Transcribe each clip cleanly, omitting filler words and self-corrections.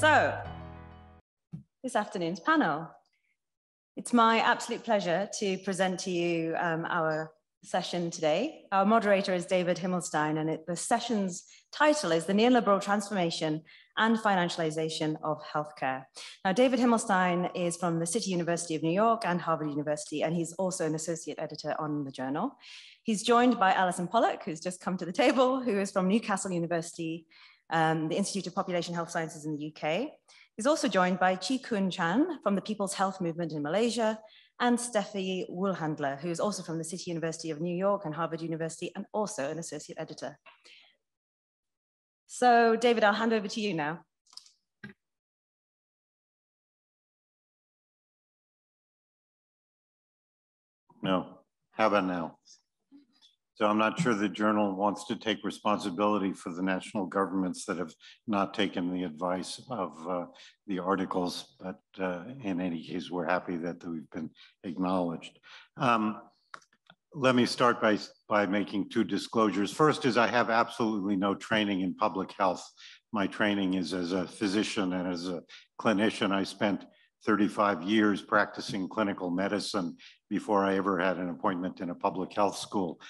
So, this afternoon's panel. It's my absolute pleasure to present to you our session today. Our moderator is David Himmelstein, and the session's title is The Neoliberal Transformation and Financialization of Healthcare. Now, David Himmelstein is from the City University of New York and Harvard University, and he's also an associate editor on the journal. He's joined by Allyson Pollock, who's just come to the table, who is from Newcastle University, the Institute of Population Health Sciences in the UK. He's also joined by Chee-Khoon Chan from the People's Health Movement in Malaysia, and Steffie Woolhandler, who is also from the City University of New York and Harvard University, and also an associate editor. So, David, I'll hand over to you now. No, how about now? So I'm not sure the journal wants to take responsibility for the national governments that have not taken the advice of the articles, but in any case, we're happy that we've been acknowledged. Let me start by making two disclosures. First is I have absolutely no training in public health. My training is as a physician and as a clinician. I spent 35 years practicing clinical medicine before I ever had an appointment in a public health school.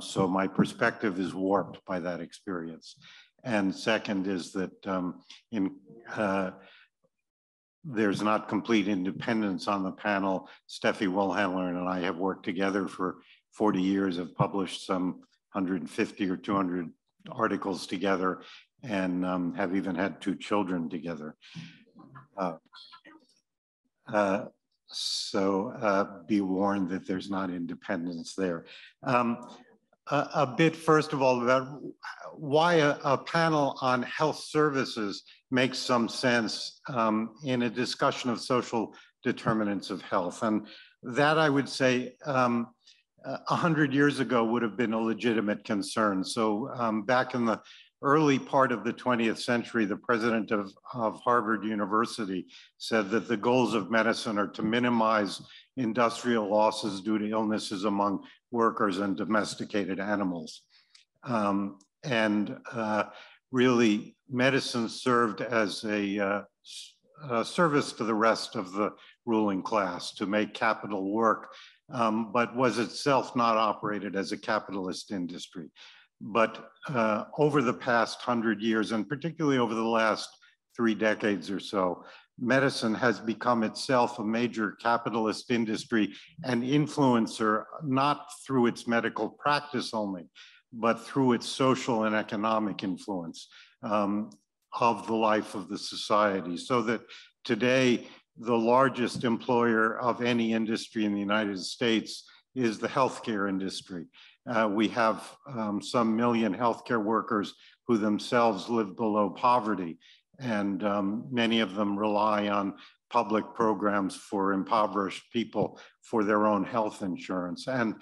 So my perspective is warped by that experience. And second is that there's not complete independence on the panel. Steffie Woolhandler and I have worked together for 40 years, have published some 150 or 200 articles together, and have even had 2 children together. So be warned that there's not independence there. A bit, first of all, about why a panel on health services makes some sense in a discussion of social determinants of health. And that, I would say, 100 years ago would have been a legitimate concern. So back in the early part of the 20th century, the president of Harvard University said that the goals of medicine are to minimize industrial losses due to illnesses among workers and domesticated animals. Really, medicine served as a service to the rest of the ruling class to make capital work, but was itself not operated as a capitalist industry. But over the past 100 years, and particularly over the last 3 decades or so, medicine has become itself a major capitalist industry and influencer, not through its medical practice only, but through its social and economic influence of the life of the society. So that today, the largest employer of any industry in the United States is the healthcare industry. We have some million healthcare workers who themselves live below poverty, and many of them rely on public programs for impoverished people for their own health insurance. And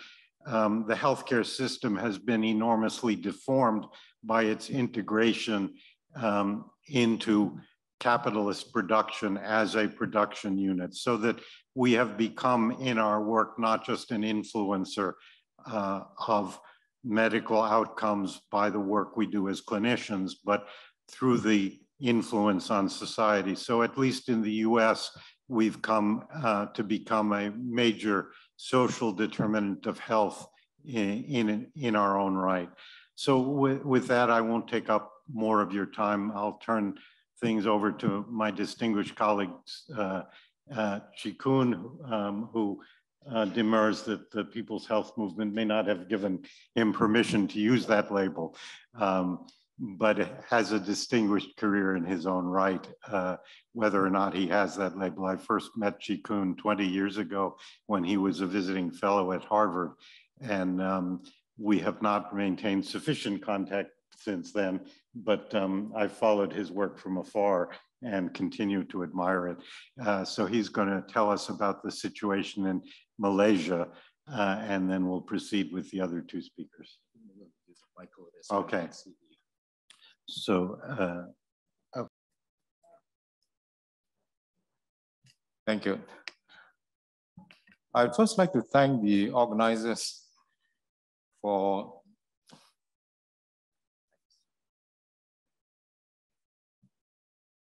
the healthcare system has been enormously deformed by its integration into capitalist production as a production unit, so that we have become in our work not just an influencer of medical outcomes by the work we do as clinicians, but through the influence on society. So at least in the US, we've come to become a major social determinant of health in our own right. So with that, I won't take up more of your time. I'll turn things over to my distinguished colleague, Chee-Khoon, who demurs that the People's Health Movement may not have given him permission to use that label, but has a distinguished career in his own right, whether or not he has that label. I first met Chee-Khoon 20 years ago when he was a visiting fellow at Harvard, and we have not maintained sufficient contact since then, but I followed his work from afar and continue to admire it. So he's going to tell us about the situation in Malaysia, and then we'll proceed with the other 2 speakers. Okay. So, Thank you. I'd first like to thank the organizers for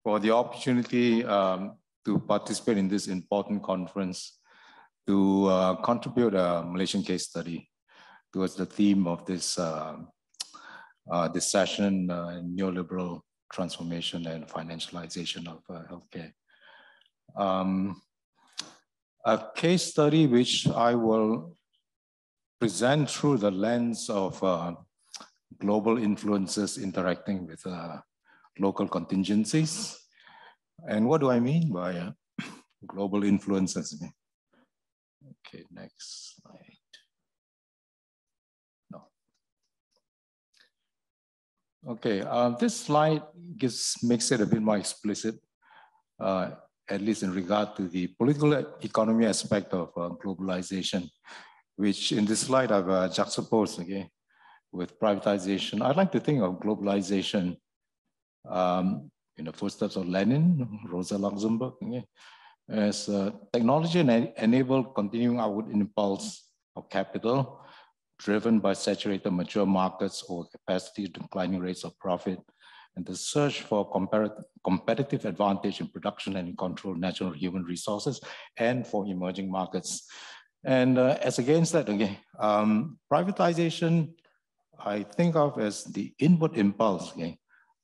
for the opportunity to participate in this important conference, to contribute a Malaysian case study towards the theme of this, this session, Neoliberal Transformation and Financialization of Healthcare. A case study which I will present through the lens of global influences interacting with local contingencies. And what do I mean by global influences? Okay, next slide. No. Okay, this slide makes it a bit more explicit, at least in regard to the political economy aspect of globalization, which in this slide I've juxtaposed again with privatization. I'd like to think of globalization in the footsteps of Lenin, Rosa Luxemburg, as technology enabled continuing outward impulse of capital driven by saturated mature markets or capacity declining rates of profit, and the search for competitive advantage in production and in control of natural human resources and for emerging markets. And as against that, again, privatization, I think of as the inward impulse, okay,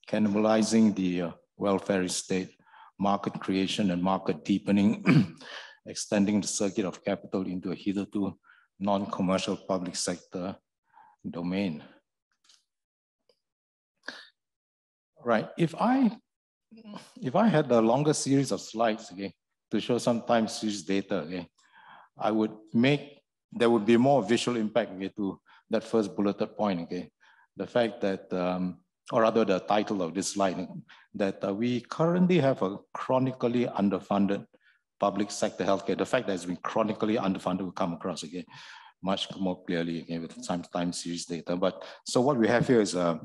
cannibalizing the welfare state, market creation and market deepening, extending the circuit of capital into a hitherto non-commercial public sector domain. Right, if I had a longer series of slides, okay, to show some time series data, okay, I would make, there would be more visual impact, okay, to that first bulleted point, okay. The fact that, or rather the title of this slide, that we currently have a chronically underfunded public sector healthcare. The fact that it's been chronically underfunded will come across again much more clearly, okay, with some time series data. But so what we have here is a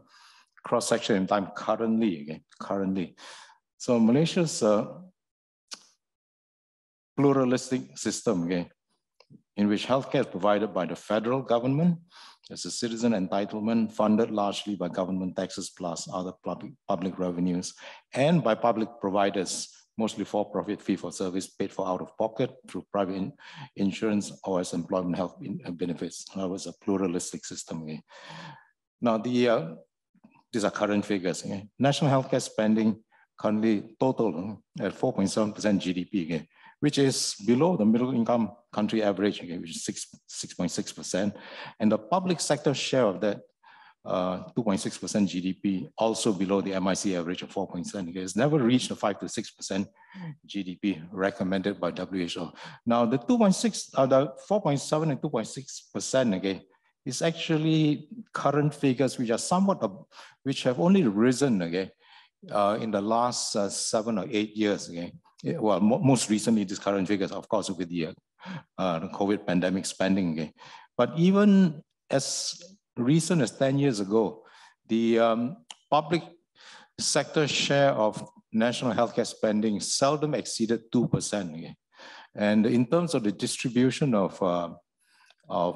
cross-section in time currently, okay, currently. So Malaysia's pluralistic system, okay, in which healthcare is provided by the federal government as a citizen entitlement, funded largely by government taxes plus other public revenues, and by public providers, mostly for-profit fee-for-service paid for out of pocket through private insurance or as employment health benefits. That was a pluralistic system. Okay. Now, these are current figures. Okay. National healthcare spending currently total at 4.7% GDP, okay, which is below the middle income country average, okay, which is 6.6%. And the public sector share of that 2.6% GDP, also below the MIC average of 4%. Okay. It's never reached the 5 to 6% GDP recommended by WHO. Now the 2.6, the 4.7 and 2.6%, okay, is actually current figures which are somewhat, which have only risen, okay, in the last 7 or 8 years, okay. Well, most recently, these current figures, of course, with the COVID pandemic spending. Okay. But even as recent as 10 years ago, the public sector share of national healthcare spending seldom exceeded 2%. Okay. And in terms of the distribution of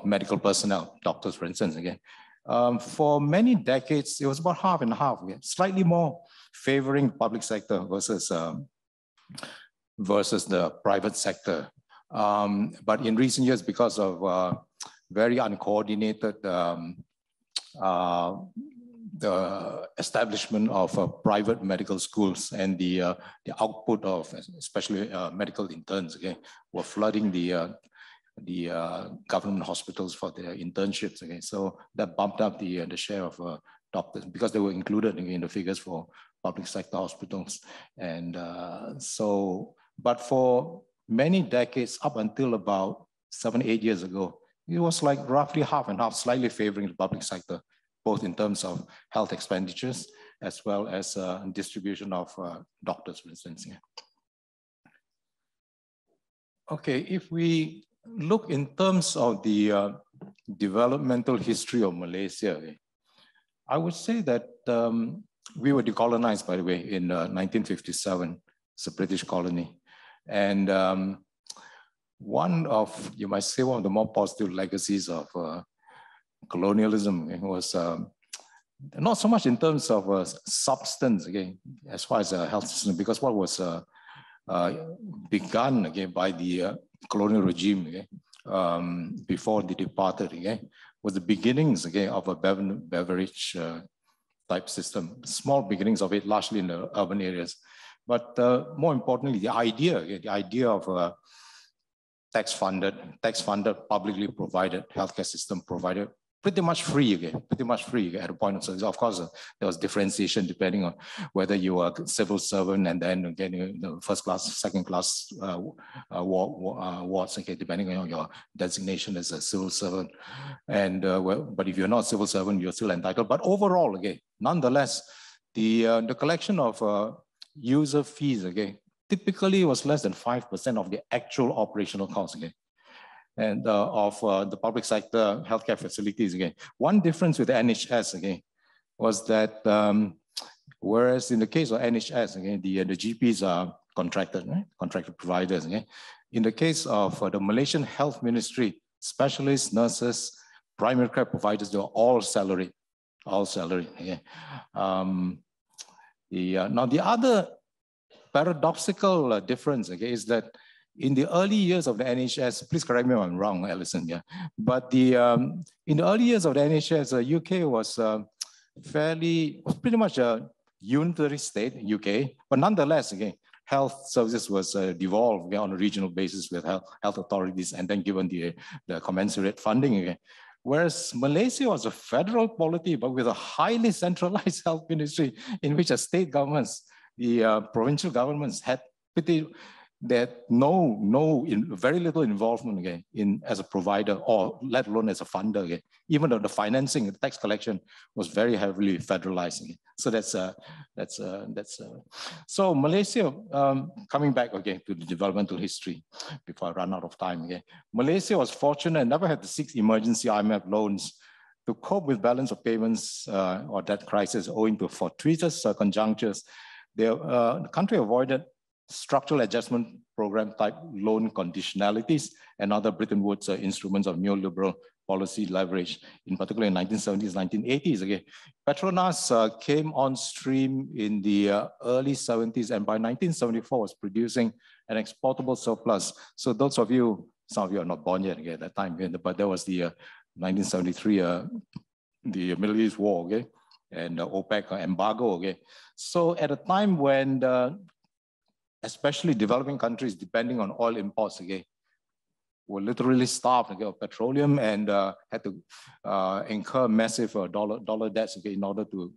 medical personnel, doctors, for instance, again, for many decades, it was about half and half, okay, slightly more favoring public sector versus the private sector. But in recent years, because of very uncoordinated the establishment of private medical schools and the output of especially medical interns, okay, were flooding the government hospitals for their internships. Okay, so that bumped up the share of doctors because they were included in the figures for public sector hospitals. And so, but for many decades, up until about 7, 8 years ago, it was like roughly half and half, slightly favoring the public sector, both in terms of health expenditures as well as distribution of doctors, for instance. Yeah. Okay, if we look in terms of the developmental history of Malaysia, I would say that we were decolonized, by the way, in 1957. It's a British colony. And one of, you might say, one of the more positive legacies of colonialism was not so much in terms of substance, again, as far as a health system, because what was begun again by the colonial regime before they departed again was the beginnings again of a beverage type system, small beginnings of it, largely in the urban areas. But more importantly, the idea of tax-funded, publicly provided healthcare system provided pretty much free at a point of service. Of course, there was differentiation depending on whether you were a civil servant and then again, first class, second class wards, okay, depending on your designation as a civil servant. And but if you're not a civil servant, you're still entitled. But overall, again, nonetheless, the collection of user fees, again, typically was less than 5% of the actual operational costs, again. And of the public sector healthcare facilities, again. One difference with the NHS, again, was that whereas in the case of NHS, again, the GPs are contracted, right? Contracted providers, again. In the case of the Malaysian Health Ministry, specialists, nurses, primary care providers, they were all salaried, again. Now the other paradoxical difference, again, is that in the early years of the NHS, please correct me if I'm wrong, Allyson, yeah. But in the early years of the NHS, UK was pretty much a unitary state, UK, but nonetheless, again, health services was devolved again, on a regional basis with health authorities and then given the commensurate funding again. Whereas Malaysia was a federal polity, but with a highly centralized health ministry in which the state governments, the provincial governments had very little involvement again as a provider or let alone as a funder again. Even though the financing, the tax collection was very heavily federalized again. So so Malaysia, coming back again to the developmental history before I run out of time again. Malaysia was fortunate and never had to seek emergency IMF loans to cope with balance of payments or debt crisis owing to fortuitous conjunctures. The country avoided structural adjustment program type loan conditionalities and other Bretton Woods instruments of neoliberal policy leverage, in particular in 1970s, 1980s. Again, Petronas came on stream in the early 70s and by 1974 was producing an exportable surplus. So those of you, some of you are not born yet again, at that time, but there was the 1973, the Middle East War, okay, and OPEC embargo, okay. So at a time when especially developing countries depending on oil imports again, were literally starved again, of petroleum and had to incur massive dollar debts again, in order to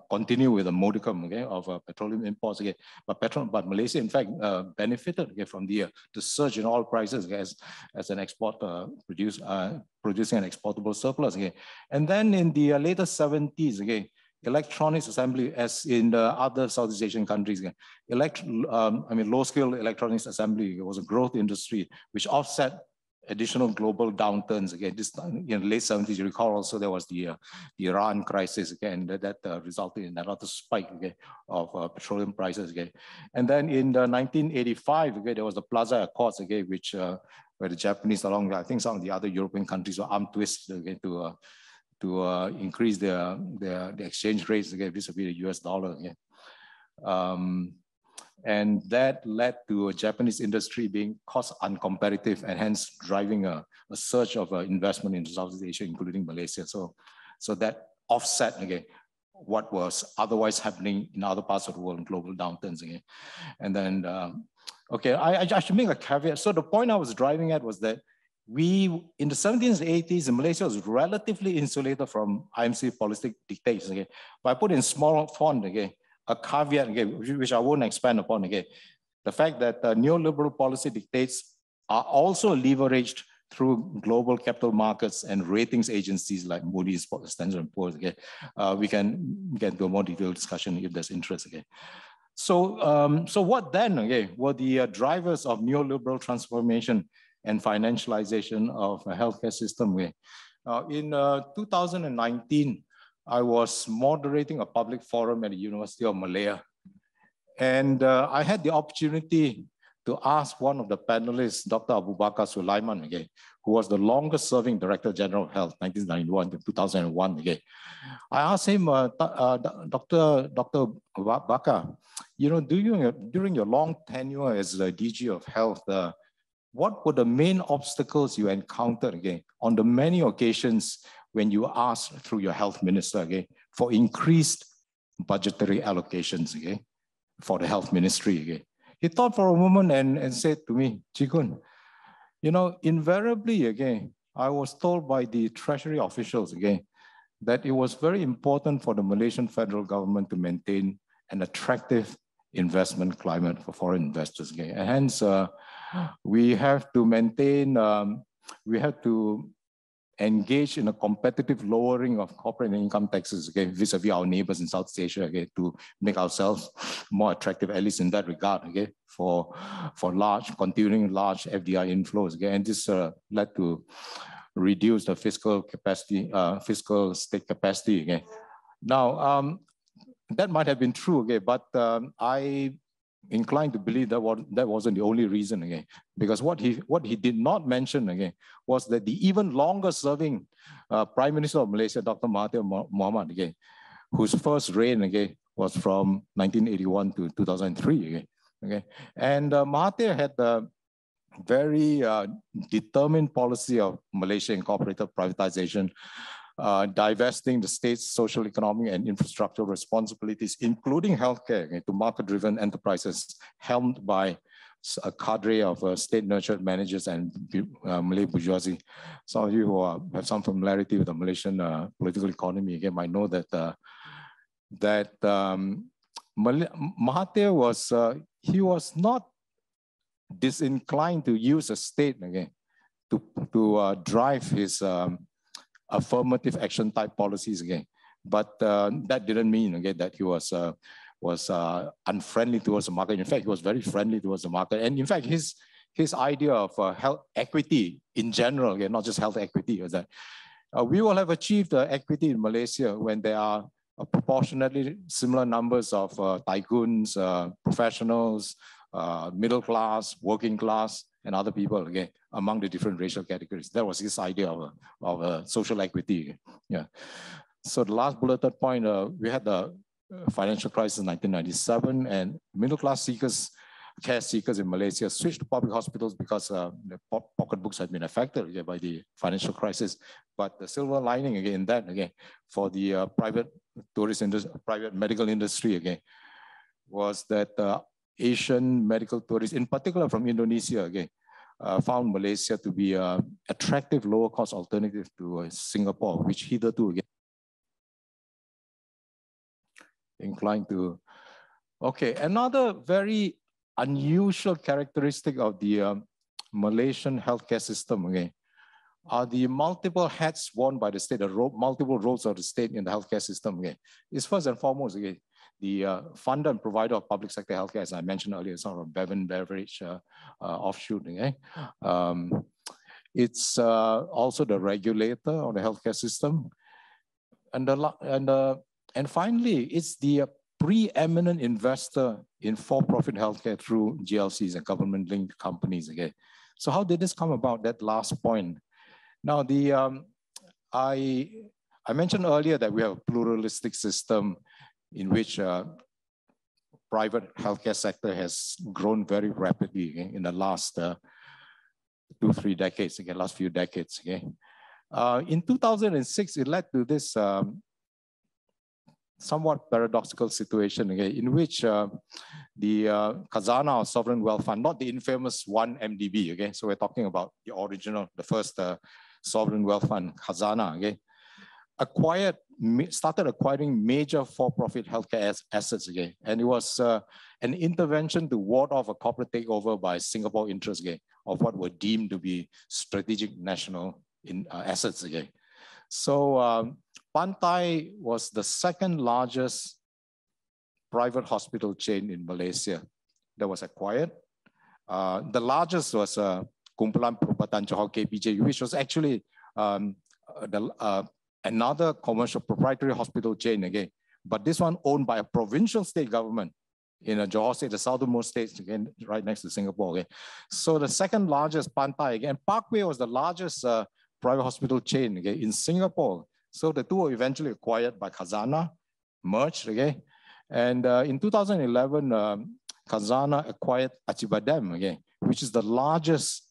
continue with a modicum again, of petroleum imports again. But Malaysia, in fact, benefited again, from the surge in oil prices again, as an export producing an exportable surplus again. And then in the later 70s again, electronics assembly, as in the other Southeast Asian countries, low-scale electronics assembly was a growth industry which offset additional global downturns again. This time in the late 70s, you recall also there was the Iran crisis again that resulted in another spike again of petroleum prices again. And then in the 1985 again, there was the Plaza Accords again, which where the Japanese, along with I think some of the other European countries, were arm twisted again to increase the exchange rates again vis-a-vis the US dollar again. And that led to a Japanese industry being cost uncompetitive and hence driving a surge of investment in Southeast Asia, including Malaysia. So that offset again what was otherwise happening in other parts of the world, global downturns again. And then, okay, I should make a caveat. So the point I was driving at was that in the 70s and 80s, Malaysia was relatively insulated from IMC policy dictates again. But I put in small font again, a caveat again, which I won't expand upon again. The fact that neoliberal policy dictates are also leveraged through global capital markets and ratings agencies like Moody's, Standard & Poor's again. We can get to a more detailed discussion if there's interest again. So, so what then again were the drivers of neoliberal transformation and financialization of a healthcare system? In 2019, I was moderating a public forum at the University of Malaya. And I had the opportunity to ask one of the panelists, Dr. Abu Bakar Sulaiman, again, who was the longest serving Director General of Health, 1991 to 2001. Again, I asked him, Dr. Bakar, you know, during your long tenure as the DG of Health, what were the main obstacles you encountered again on the many occasions when you asked through your health minister again for increased budgetary allocations again for the health ministry again? He thought for a moment and said to me, Chee-Khoon, you know, invariably again, I was told by the treasury officials again that it was very important for the Malaysian federal government to maintain an attractive investment climate for foreign investors again. And hence, we have to maintain, we have to engage in a competitive lowering of corporate income taxes again vis-a-vis our neighbors in Southeast Asia again to make ourselves more attractive, at least in that regard again, for continuing large FDI inflows again. And this led to reduce the fiscal capacity, fiscal state capacity again. Now, that might have been true again, but I inclined to believe that wasn't the only reason again, because what he did not mention again was that the even longer serving Prime Minister of Malaysia, Dr. Mahathir Mohamad again, whose first reign again was from 1981 to 2003 again. Okay, and Mahathir had a very determined policy of Malaysia Incorporated privatization, divesting the state's social, economic, and infrastructural responsibilities, including healthcare, to market-driven enterprises helmed by a cadre of state-nurtured managers and Malay bourgeoisie. Some of you who have some familiarity with the Malaysian political economy again might know that Mahathir was not disinclined to use a state again to drive his affirmative action type policies again, but that didn't mean again that he was unfriendly towards the market. In fact, he was very friendly towards the market, and in fact, his idea of health equity in general, again, not just health equity, was that we will have achieved equity in Malaysia when there are proportionately similar numbers of tycoons, professionals, middle class, working class, and other people again among the different racial categories. That was his idea of social equity. Yeah. So the last bulleted point, we had the financial crisis in 1997, and middle class care seekers in Malaysia switched to public hospitals because the pocketbooks had been affected again by the financial crisis. But the silver lining again, that again for the private tourist industry, private medical industry again, was that Asian medical tourists, in particular from Indonesia again, found Malaysia to be an attractive lower cost alternative to Singapore, which hitherto again inclined to. Okay, another very unusual characteristic of the Malaysian healthcare system again are the multiple hats worn by the state, the multiple roles of the state in the healthcare system again. It's first and foremost again the funder and provider of public sector healthcare, as I mentioned earlier, sort of Beverage offshoot. Okay? It's also the regulator of the healthcare system. And finally, it's the preeminent investor in for-profit healthcare through GLCs and government-linked companies again. So how did this come about, that last point? Now, I mentioned earlier that we have a pluralistic system in which private healthcare sector has grown very rapidly in the last 2-3 decades, again, last few decades. Again. In 2006, it led to this somewhat paradoxical situation again, in which the Khazanah or Sovereign Wealth Fund, not the infamous 1MDB, okay? So we're talking about the original, the first Sovereign Wealth Fund, Khazanah, okay? Started acquiring major for-profit healthcare assets again. And it was an intervention to ward off a corporate takeover by Singapore interests again, of what were deemed to be strategic national assets again. So Pantai was the second largest private hospital chain in Malaysia that was acquired. The largest was Kumpulan Perubatan Johor KPJ, which was actually another commercial proprietary hospital chain again, but this one owned by a provincial state government in Johor State, the southernmost states, again, right next to Singapore. Okay. So the second largest, Pantai, again, Parkway was the largest private hospital chain, okay, in Singapore. So the two were eventually acquired by Khazanah, merged, okay. And in 2011, Khazanah acquired Acibadem, okay, which is the largest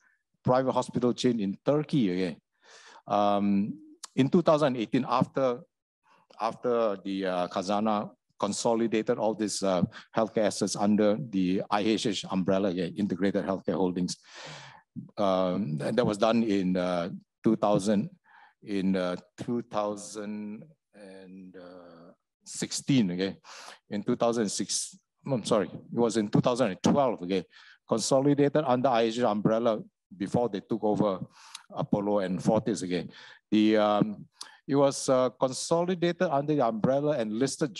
private hospital chain in Turkey, okay. In 2018, after the Khazanah consolidated all these healthcare assets under the IHH umbrella, okay, Integrated Healthcare Holdings. That was done in 2016, okay. In 2006, I'm sorry, it was in 2012, okay. Consolidated under IHH umbrella before they took over Apollo and Fortis, okay. It was consolidated under the umbrella and listed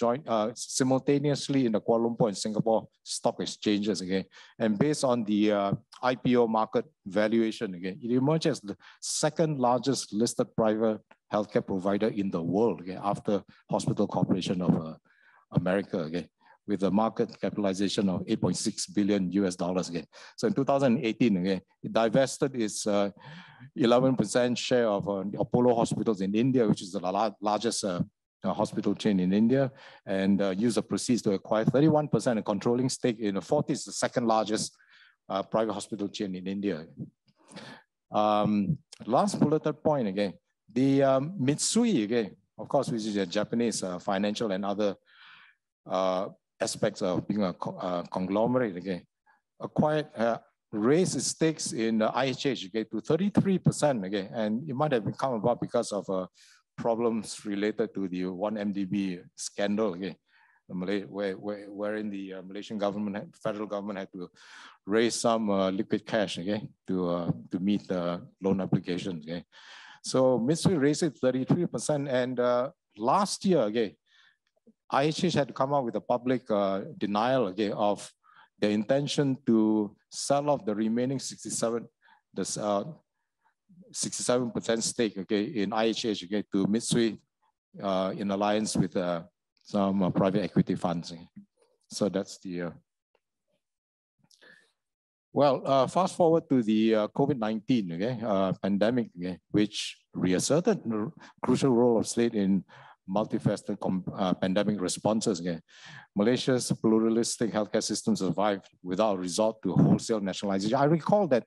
simultaneously in the Kuala Lumpur and Singapore stock exchanges, okay. And based on the IPO market valuation, okay, it emerged as the second largest listed private healthcare provider in the world, okay, after Hospital Corporation of America, okay, with a market capitalization of $8.6 billion US. Okay. So in 2018, okay, it divested its 11% share of Apollo Hospitals in India, which is the largest hospital chain in India, and used the proceeds to acquire 31% a controlling stake in Fortis, the second largest private hospital chain in India. Last bulleted point again, the Mitsui, again, of course, which is a Japanese financial and other aspects of being a conglomerate, again, acquired, raised its stakes in IHH, okay, to 33%, again, and it might have come about because of problems related to the 1MDB scandal, okay, wherein the Malaysian government, federal government, had to raise some liquid cash, okay, to meet the loan applications, okay. So Mitsui raised it 33%, and last year, okay, IHH had to come out with a public denial, okay, of the intention to sell off the remaining 67% stake, okay, in IHH, okay, to Mitsui in alliance with some private equity funds. Okay. So that's the fast forward to the COVID-19, okay, pandemic, okay, which reasserted the crucial role of state in multifaceted pandemic responses. Okay. Malaysia's pluralistic healthcare system survived without resort to wholesale nationalization. I recall that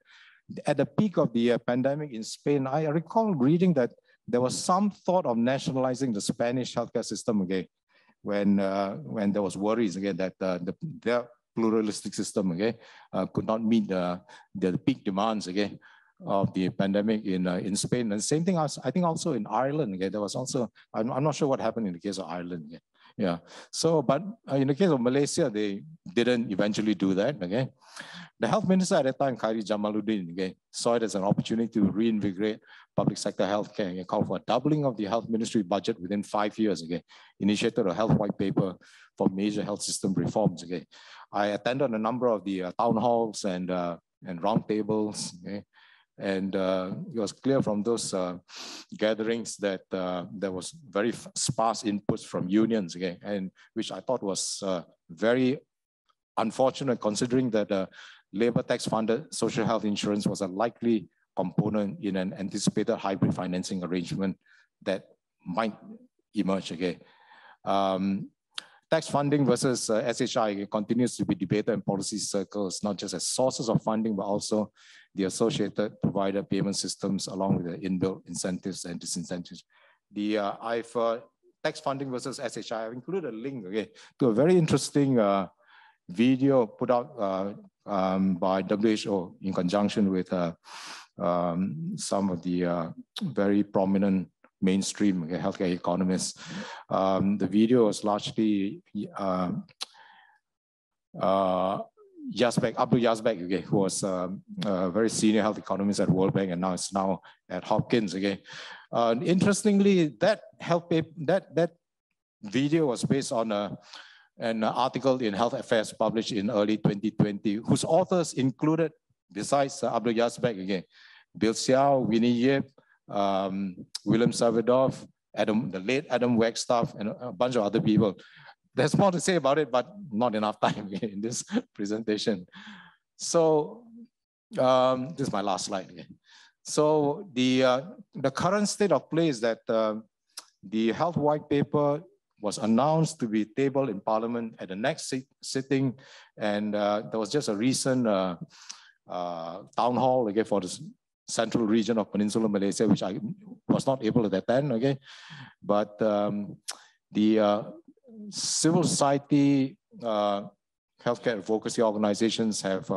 at the peak of the pandemic in Spain, I recall reading that there was some thought of nationalizing the Spanish healthcare system, okay, when there was worries again that their pluralistic system, okay, could not meet the peak demands, okay, of the pandemic in Spain. And same thing, I think also in Ireland, okay, there was also, I'm not sure what happened in the case of Ireland, okay. Yeah. So, but in the case of Malaysia, they didn't eventually do that, okay. The health minister at that time, Khairi Jamaluddin, okay, saw it as an opportunity to reinvigorate public sector healthcare and called for a doubling of the health ministry budget within 5 years, okay. Initiated a health white paper for major health system reforms, okay. I attended a number of the town halls and roundtables, okay. And it was clear from those gatherings that there was very sparse inputs from unions, okay, and which I thought was very unfortunate, considering that labor tax-funded social health insurance was a likely component in an anticipated hybrid financing arrangement that might emerge, okay. Tax funding versus SHI continues to be debated in policy circles, not just as sources of funding, but also the associated provider payment systems along with the inbuilt incentives and disincentives. Tax funding versus SHI, I've included a link, okay, to a very interesting video put out by WHO in conjunction with some of the very prominent mainstream healthcare economists. The video was largely Abdul Yazbek, okay, who was a very senior health economist at World Bank and now is at Hopkins. Okay, interestingly, that video was based on an article in Health Affairs published in early 2020, whose authors included, besides Abdul Yazbek, again, Bill Xiao, Winnie Yip, William Savidoff, the late Adam Wagstaff, and a bunch of other people. there's more to say about it, but not enough time in this presentation. So this is my last slide again. So the current state of play is that the health white paper was announced to be tabled in Parliament at the next sitting, and there was just a recent town hall again for the central region of Peninsular Malaysia, which I was not able to attend. Okay, but the civil society healthcare advocacy organizations have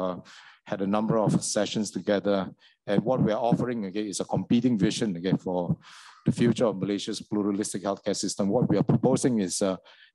had a number of sessions together, and what we are offering again is a competing vision again for the future of Malaysia's pluralistic healthcare system. What we are proposing is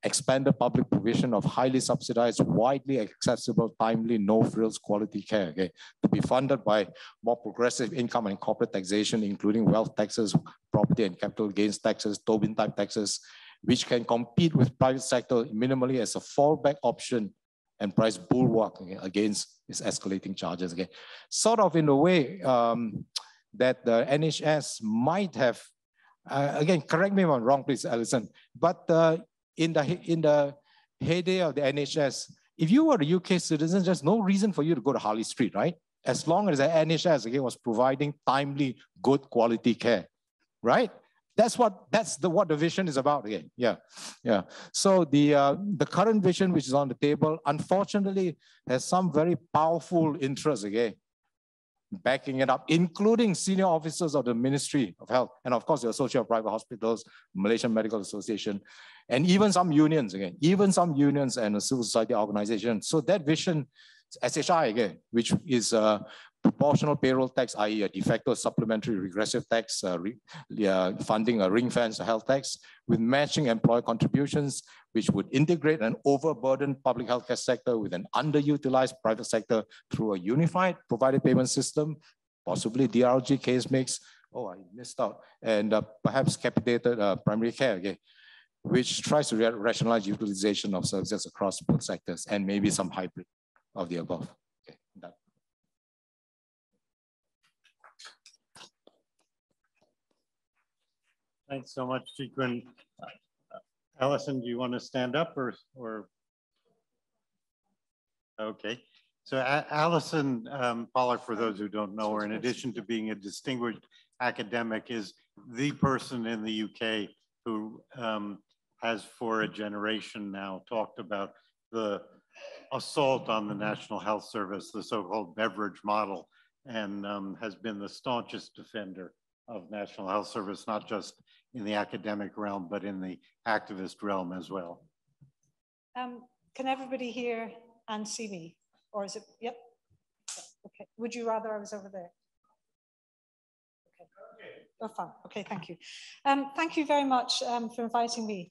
expanded public provision of highly subsidized, widely accessible, timely, no-frills quality care, okay, to be funded by more progressive income and corporate taxation, including wealth taxes, property and capital gains taxes, Tobin-type taxes, which can compete with private sector minimally as a fallback option and price bulwark against its escalating charges. Okay, sort of in a way that the NHS might have. Again, correct me if I'm wrong, please, Allyson. But in the heyday of the NHS, if you were a UK citizen, there's no reason for you to go to Harley Street, right? As long as the NHS again was providing timely, good quality care, right? That's what the vision is about again. Yeah. So the current vision, which is on the table, unfortunately, has some very powerful interests again, backing it up, including senior officers of the Ministry of Health, and of course the Association of Private Hospitals, Malaysian Medical Association, and even some unions again, and a civil society organization. So that vision, SHI again, which is proportional payroll tax, i.e. a de facto supplementary regressive tax, funding a ring-fenced health tax with matching employer contributions, which would integrate an overburdened public healthcare sector with an underutilized private sector through a unified provider payment system, possibly DRG case mix, oh, I missed out, and perhaps capitated primary care, okay, which tries to rationalize utilization of services across both sectors and maybe some hybrid of the above. Okay, done. Thanks so much, Chee-Khoon. Allyson, do you want to stand up or? Okay. So Allyson Pollock, for those who don't know her, in addition to being a distinguished academic, is the person in the UK who has for a generation now talked about the assault on the National Health Service, the so-called beverage model, and has been the staunchest defender of National Health Service, not just in the academic realm, but in the activist realm as well. Can everybody hear and see me? Or is it, yep. Okay, would you rather I was over there? Okay, oh, fine, okay, thank you. Thank you very much for inviting me.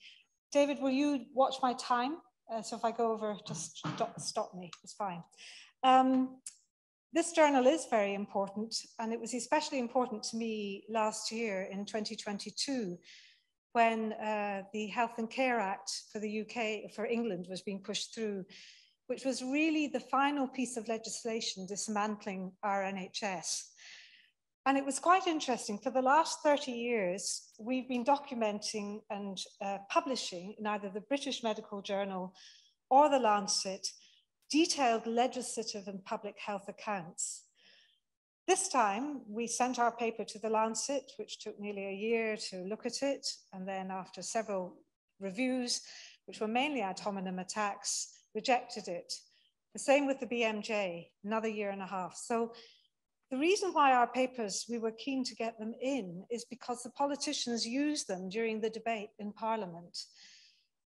David, will you watch my time? So if I go over, just stop me, it's fine. This journal is very important, and it was especially important to me last year in 2022 when the Health and Care Act for the UK, for England, was being pushed through, which was really the final piece of legislation dismantling our NHS. And it was quite interesting. For the last 30 years, we've been documenting and publishing in either the British Medical Journal or the Lancet detailed legislative and public health accounts. This time, we sent our paper to the Lancet, which took nearly a year to look at it. And then after several reviews, which were mainly ad hominem attacks, rejected it. The same with the BMJ, another year and a half. So the reason why our papers, we were keen to get them in, is because the politicians used them during the debate in Parliament.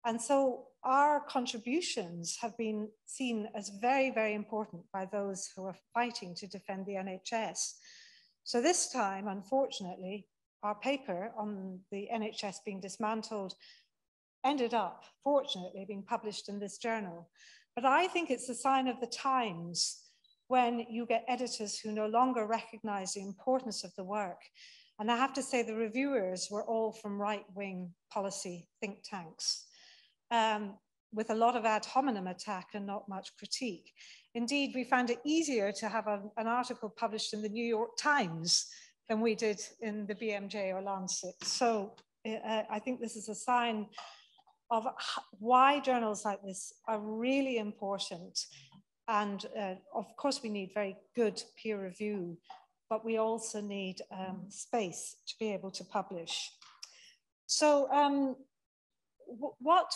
And so our contributions have been seen as very, very important by those who are fighting to defend the NHS. So this time, unfortunately, our paper on the NHS being dismantled ended up, fortunately, being published in this journal. But I think it's a sign of the times when you get editors who no longer recognize the importance of the work. And I have to say the reviewers were all from right-wing policy think tanks. With a lot of ad hominem attack and not much critique. Indeed, we found it easier to have an article published in the New York Times than we did in the BMJ or Lancet. So I think this is a sign of why journals like this are really important. And of course, we need very good peer review, but we also need space to be able to publish. So what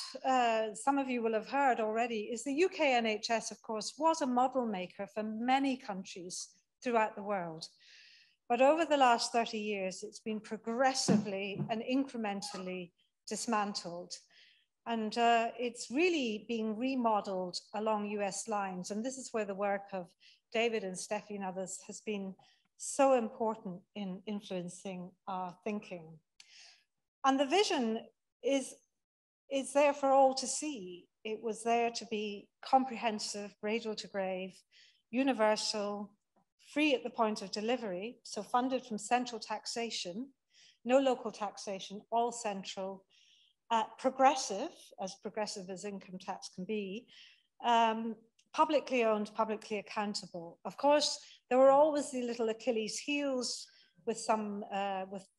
some of you will have heard already is the UK NHS, of course, was a model maker for many countries throughout the world. But over the last 30 years, it's been progressively and incrementally dismantled. And it's really being remodeled along US lines. And this is where the work of David and Steffie and others has been so important in influencing our thinking. And the vision is there for all to see. It was there to be comprehensive, cradle to grave, universal, free at the point of delivery, so funded from central taxation, no local taxation, all central, progressive as income tax can be, publicly owned, publicly accountable. Of course, there were always the little Achilles heels with some,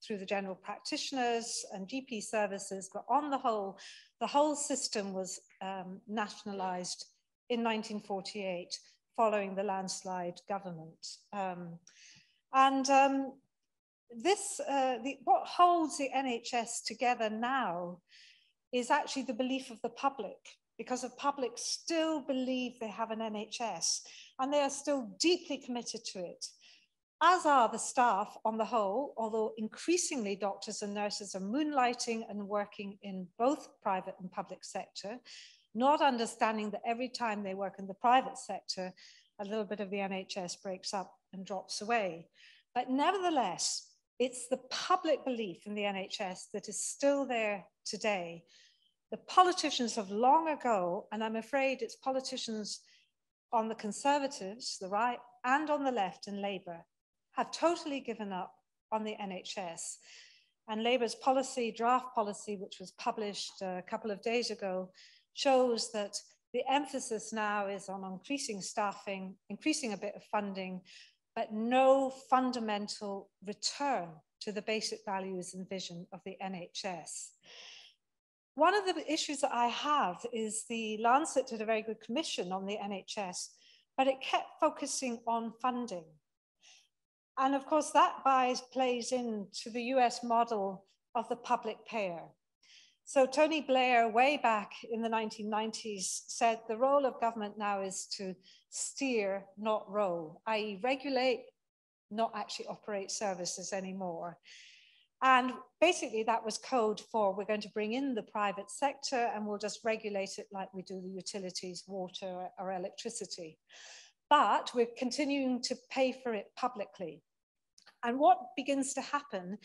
through the general practitioners and GP services, but on the whole system was nationalized in 1948, following the landslide government. What holds the NHS together now is actually the belief of the public, because the public still believe they have an NHS and they are still deeply committed to it, as are the staff on the whole, although increasingly doctors and nurses are moonlighting and working in both private and public sector, not understanding that every time they work in the private sector, a little bit of the NHS breaks up and drops away. But nevertheless, it's the public belief in the NHS that is still there today. The politicians have long ago, and I'm afraid it's politicians on the Conservatives, the right, and on the left in Labour, have totally given up on the NHS. And Labour's policy, draft policy, which was published a couple of days ago, shows that the emphasis now is on increasing staffing, increasing a bit of funding, but no fundamental return to the basic values and vision of the NHS. One of the issues that I have is the Lancet did a very good commission on the NHS, but it kept focusing on funding. And of course, that plays into the US model of the public payer. So Tony Blair, way back in the 1990s, said the role of government now is to steer, not roll, i.e. regulate, not actually operate services anymore. And basically that was code for we're going to bring in the private sector and we'll just regulate it like we do the utilities, water or electricity. But we're continuing to pay for it publicly. And what begins to happen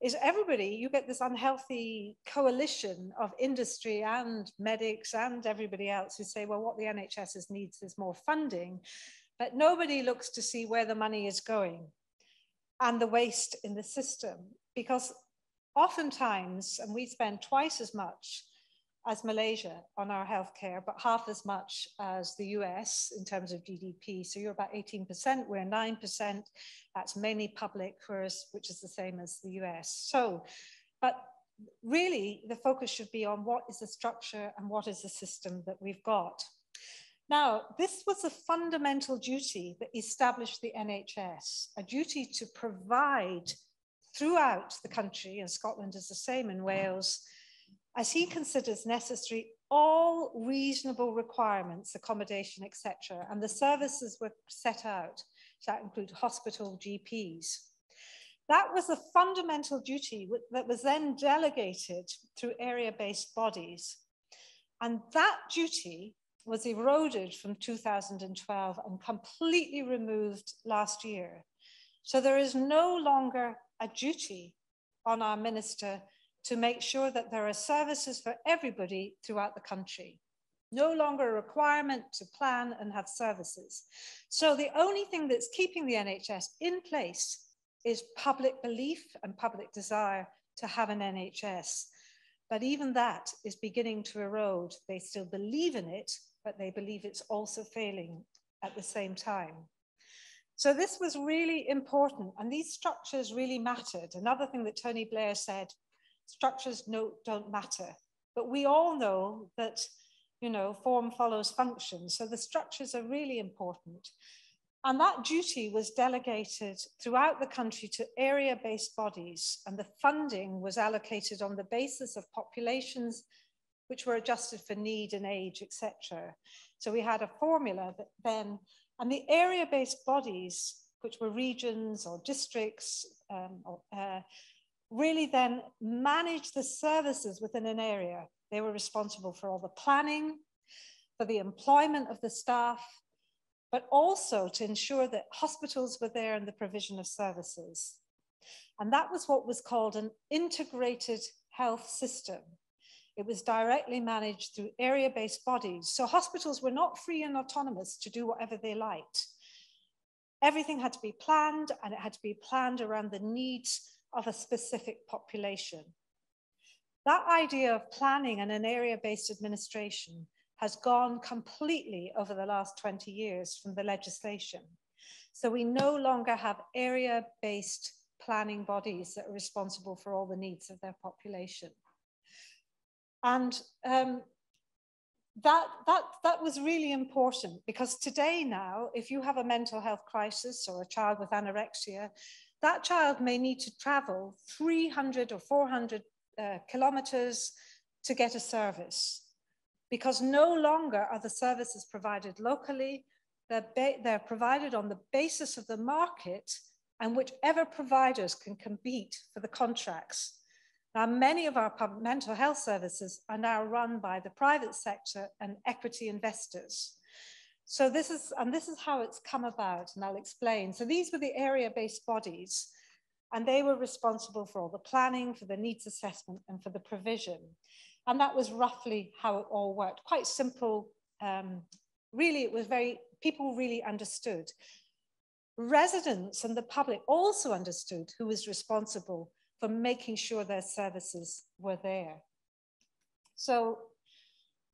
is you get this unhealthy coalition of industry and medics and everybody else who say, well, what the NHS needs is more funding, but nobody looks to see where the money is going and the waste in the system. Because oftentimes, and we spend twice as much as Malaysia on our healthcare, but half as much as the US in terms of GDP. So you're about 18%, we're 9%. That's mainly public, which is the same as the US. So, but really the focus should be on what is the structure and what is the system that we've got. Now, this was a fundamental duty that established the NHS, a duty to provide throughout the country, and Scotland is the same in Wales, as he considers necessary, all reasonable requirements, accommodation, etc. And the services were set out. So that include hospital, GPs. That was a fundamental duty that was then delegated through area-based bodies. And that duty was eroded from 2012 and completely removed last year. So there is no longer a duty on our minister to make sure that there are services for everybody throughout the country. No longer a requirement to plan and have services. So the only thing that's keeping the NHS in place is public belief and public desire to have an NHS. But even that is beginning to erode. They still believe in it, but they believe it's also failing at the same time. So this was really important, and these structures really mattered. Another thing that Tony Blair said, structures don't matter. But we all know that, you know, form follows function. So the structures are really important. And that duty was delegated throughout the country to area-based bodies, and the funding was allocated on the basis of populations which were adjusted for need and age, etc. So we had a formula that then, and the area-based bodies, which were regions or districts, really then managed the services within an area. They were responsible for all the planning, for the employment of the staff, but also to ensure that hospitals were there in the provision of services. And that was what was called an integrated health system. It was directly managed through area-based bodies. So hospitals were not free and autonomous to do whatever they liked. Everything had to be planned, and it had to be planned around the needs of a specific population. That idea of planning and an area-based administration has gone completely over the last 20 years from the legislation. So we no longer have area-based planning bodies that are responsible for all the needs of their population. And that was really important, because today now, if you have a mental health crisis or a child with anorexia, that child may need to travel 300 or 400 kilometers to get a service, because no longer are the services provided locally. They're provided on the basis of the market, and whichever providers can compete for the contracts. Now, many of our mental health services are now run by the private sector and equity investors. So this is how it's come about, and I'll explain. So these were the area-based bodies, and they were responsible for all the planning, for the needs assessment, and for the provision. And that was roughly how it all worked. Quite simple. Really, it was people really understood. Residents and the public also understood who was responsible for making sure their services were there. So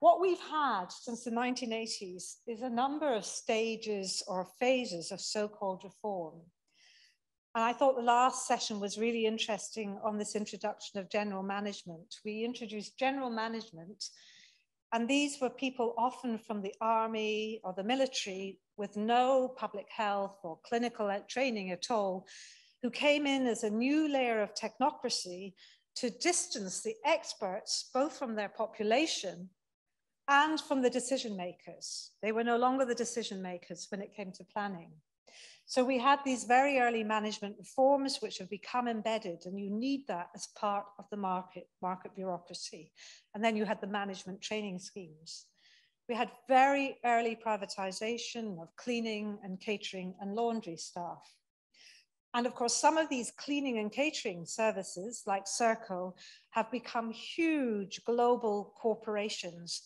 what we've had since the 1980s is a number of stages or phases of so-called reform. And I thought the last session was really interesting on this introduction of general management. We introduced general management, and these were people often from the army or the military with no public health or clinical training at all, who came in as a new layer of technocracy to distance the experts, both from their population and from the decision makers. They were no longer the decision makers when it came to planning. So we had these very early management reforms which have become embedded, and you need that as part of the market bureaucracy. And then you had the management training schemes. We had very early privatization of cleaning and catering and laundry staff. And of course, some of these cleaning and catering services, like Serco, have become huge global corporations,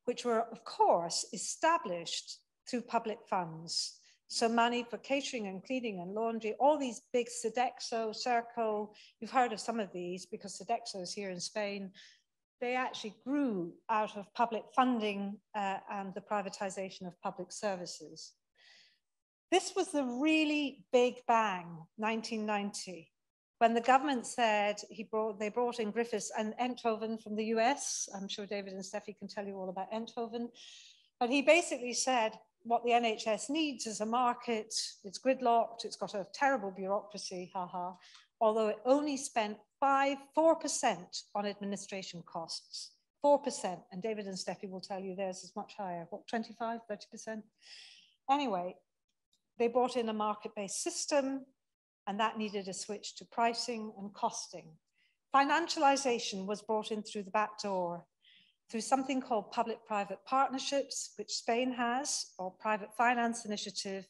which were, of course, established through public funds. So money for catering and cleaning and laundry, all these big Sodexo, Serco, you've heard of some of these because Sodexo is here in Spain. They actually grew out of public funding and the privatization of public services. This was the really big bang, 1990, when the government said they brought in Griffiths and Enthoven from the US. I'm sure David and Steffie can tell you all about Enthoven. But he basically said what the NHS needs is a market. It's gridlocked. It's got a terrible bureaucracy, although it only spent 4% on administration costs, 4%. And David and Steffie will tell you theirs is much higher. What, 25, 30%? Anyway, they brought in a market-based system, and that needed a switch to pricing and costing. Financialization was brought in through the back door, through something called public-private partnerships, which Spain has, or private finance initiative.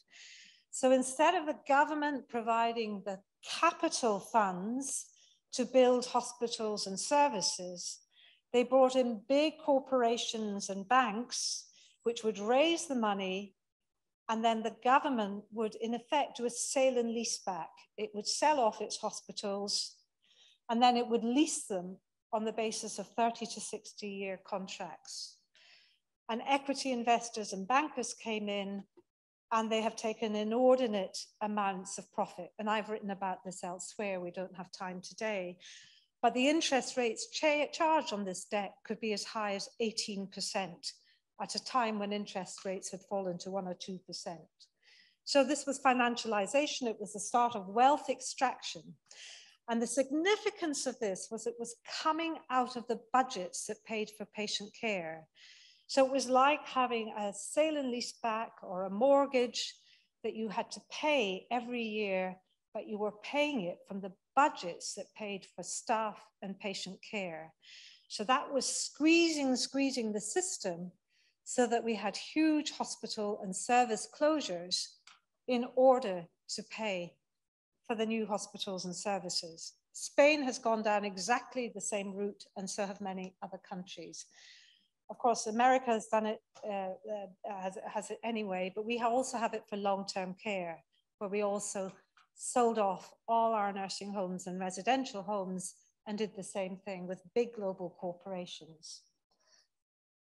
So instead of the government providing the capital funds to build hospitals and services, they brought in big corporations and banks, which would raise the money, and then the government would, in effect, do a sale and lease back. It would sell off its hospitals, and then it would lease them on the basis of 30 to 60-year contracts. And equity investors and bankers came in, and they have taken inordinate amounts of profit. And I've written about this elsewhere. We don't have time today. but the interest rates charged on this debt could be as high as 18% at a time when interest rates had fallen to 1 or 2%. So this was financialization. It was the start of wealth extraction. And the significance of this was it was coming out of the budgets that paid for patient care. So it was like having a sale and lease back or a mortgage that you had to pay every year, but you were paying it from the budgets that paid for staff and patient care. So that was squeezing the system so that we had huge hospital and service closures in order to pay for the new hospitals and services. Spain has gone down exactly the same route, and so have many other countries. Of course, America has done it, has it anyway, but we also have it for long-term care, where we also sold off all our nursing homes and residential homes and did the same thing with big global corporations.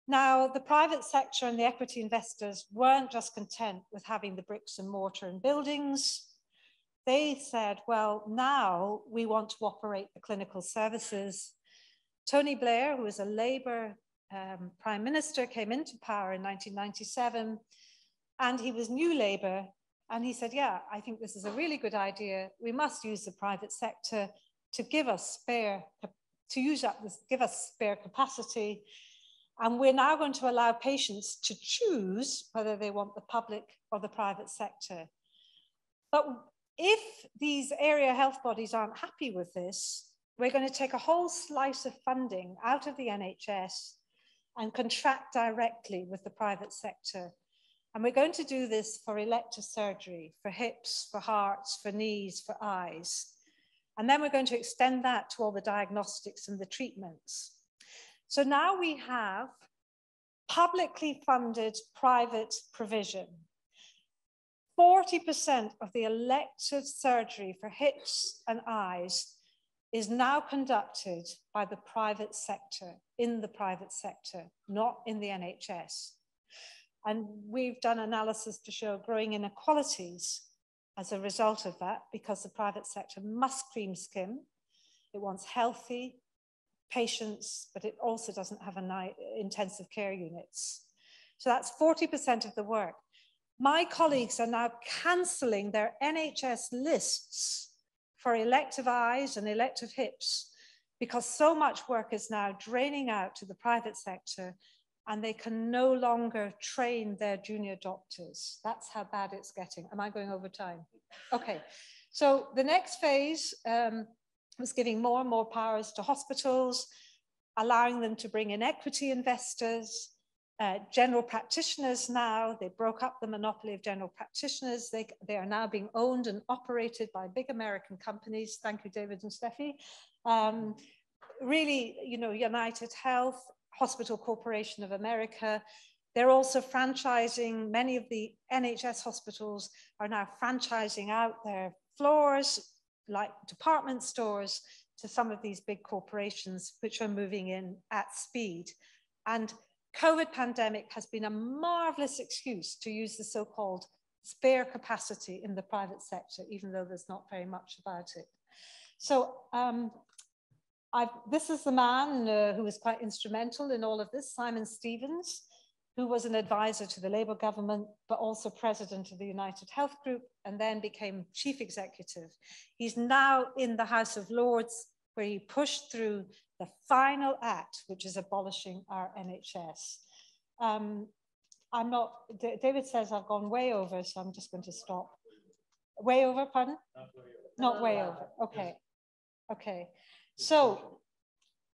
Now, the private sector and the equity investors weren't just content with having the bricks and mortar and buildings. They said, well, now we want to operate the clinical services. Tony Blair, who was a Labour Prime Minister, came into power in 1997, and he was New Labour, and he said, yeah, I think this is a really good idea. We must use the private sector to give us spare, give us spare capacity. And we're now going to allow patients to choose whether they want the public or the private sector. But if these area health bodies aren't happy with this, we're going to take a whole slice of funding out of the NHS and contract directly with the private sector. And we're going to do this for elective surgery, for hips, for hearts, for knees, for eyes. And then we're going to extend that to all the diagnostics and the treatments. So now we have publicly funded private provision. 40% of the elective surgery for hips and eyes is now conducted by the private sector, in the private sector, not in the NHS. And we've done analysis to show growing inequalities as a result of that, because the private sector must cream skim. It wants healthy patients, but it also doesn't have intensive care units. So that's 40% of the work. My colleagues are now cancelling their NHS lists for elective eyes and elective hips because so much work is now draining out to the private sector and they can no longer train their junior doctors. That's how bad it's getting. Am I going over time? Okay, so the next phase was giving more and more powers to hospitals, allowing them to bring in equity investors, general practitioners now. They broke up the monopoly of general practitioners. They are now being owned and operated by big American companies. Thank you, David and Steffie. Really, you know, United Health, Hospital Corporation of America. They're also franchising. Many of the NHS hospitals are now franchising out their floors, like department stores, to some of these big corporations, which are moving in at speed. And COVID pandemic has been a marvelous excuse to use the so-called spare capacity in the private sector, even though there's not very much about it. So this is the man who was quite instrumental in all of this, Simon Stevens, who was an advisor to the Labour government, but also president of the United Health Group, and then became chief executive. He's now in the House of Lords, where he pushed through the final act, which is abolishing our NHS. David says I've gone way over, so I'm just going to stop. Way over, pardon? Not way over, okay. Okay, so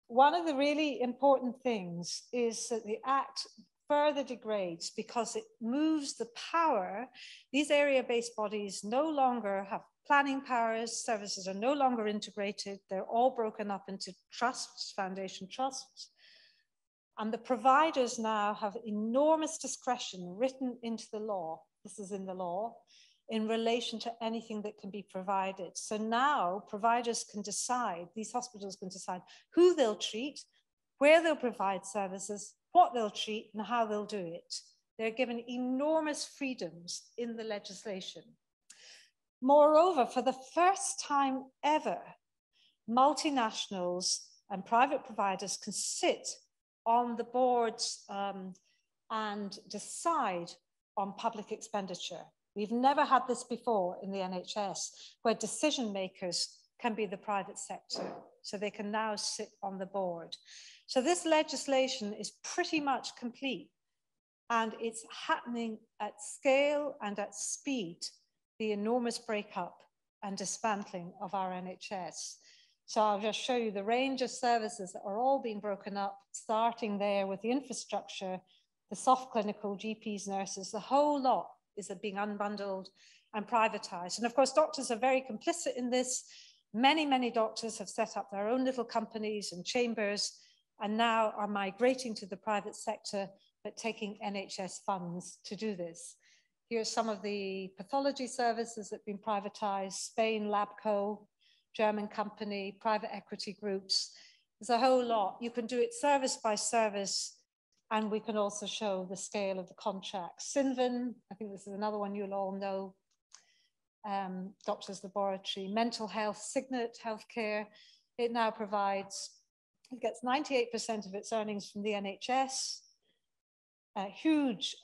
one of the really important things is that the act further degrades because it moves the power. These area-based bodies no longer have planning powers, services are no longer integrated, they're all broken up into trusts, foundation trusts, and the providers now have enormous discretion written into the law, this is in the law, in relation to anything that can be provided. So now providers can decide, these hospitals can decide who they'll treat, where they'll provide services, what they'll treat and how they'll do it. They're given enormous freedoms in the legislation. Moreover, for the first time ever, multinationals and private providers can sit on the boards and decide on public expenditure. We've never had this before in the NHS, where decision makers can be the private sector. So they can now sit on the board. So this legislation is pretty much complete, and it's happening at scale and at speed, the enormous breakup and dismantling of our NHS. So I'll just show you the range of services that are all being broken up, starting there with the infrastructure, the soft clinical, GPs, nurses, the whole lot is being unbundled and privatized. And of course, doctors are very complicit in this. Many, many doctors have set up their own little companies and chambers and now are migrating to the private sector, but taking NHS funds to do this. Here's some of the pathology services that have been privatized: Spain, Labco, German company, private equity groups. There's a whole lot. You can do it service by service, and we can also show the scale of the contracts. Sinven, I think this is another one you'll all know. Doctors Laboratory, mental health, Signet Healthcare. It now provides, it gets 98% of its earnings from the NHS. Huge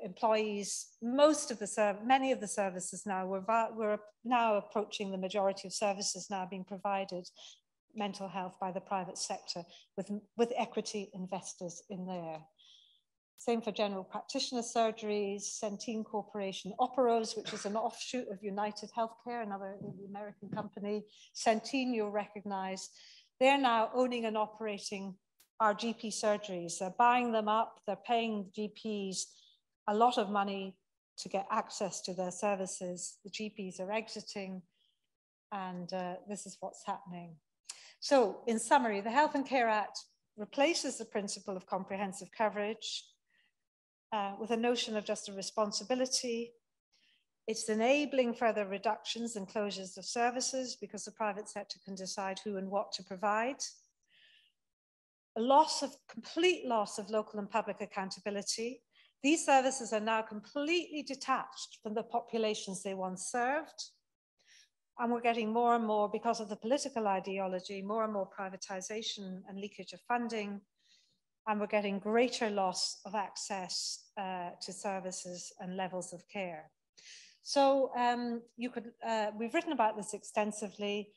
employees. Many of the services now, we're now approaching the majority of services now being provided, mental health, by the private sector with equity investors in there. Same for general practitioner surgeries, Centene Corporation, Operos, which is an offshoot of United Healthcare, another American company. Centene, you'll recognize. They're now owning and operating our GP surgeries. They're buying them up, they're paying GPs a lot of money to get access to their services. The GPs are exiting, and this is what's happening. So in summary, the Health and Care Act replaces the principle of comprehensive coverage with a notion of just a responsibility. It's enabling further reductions and closures of services because the private sector can decide who and what to provide. Complete loss of local and public accountability. These services are now completely detached from the populations they once served. And we're getting more and more, because of the political ideology, more and more privatization and leakage of funding. And we're getting greater loss of access to services and levels of care. So we've written about this extensively.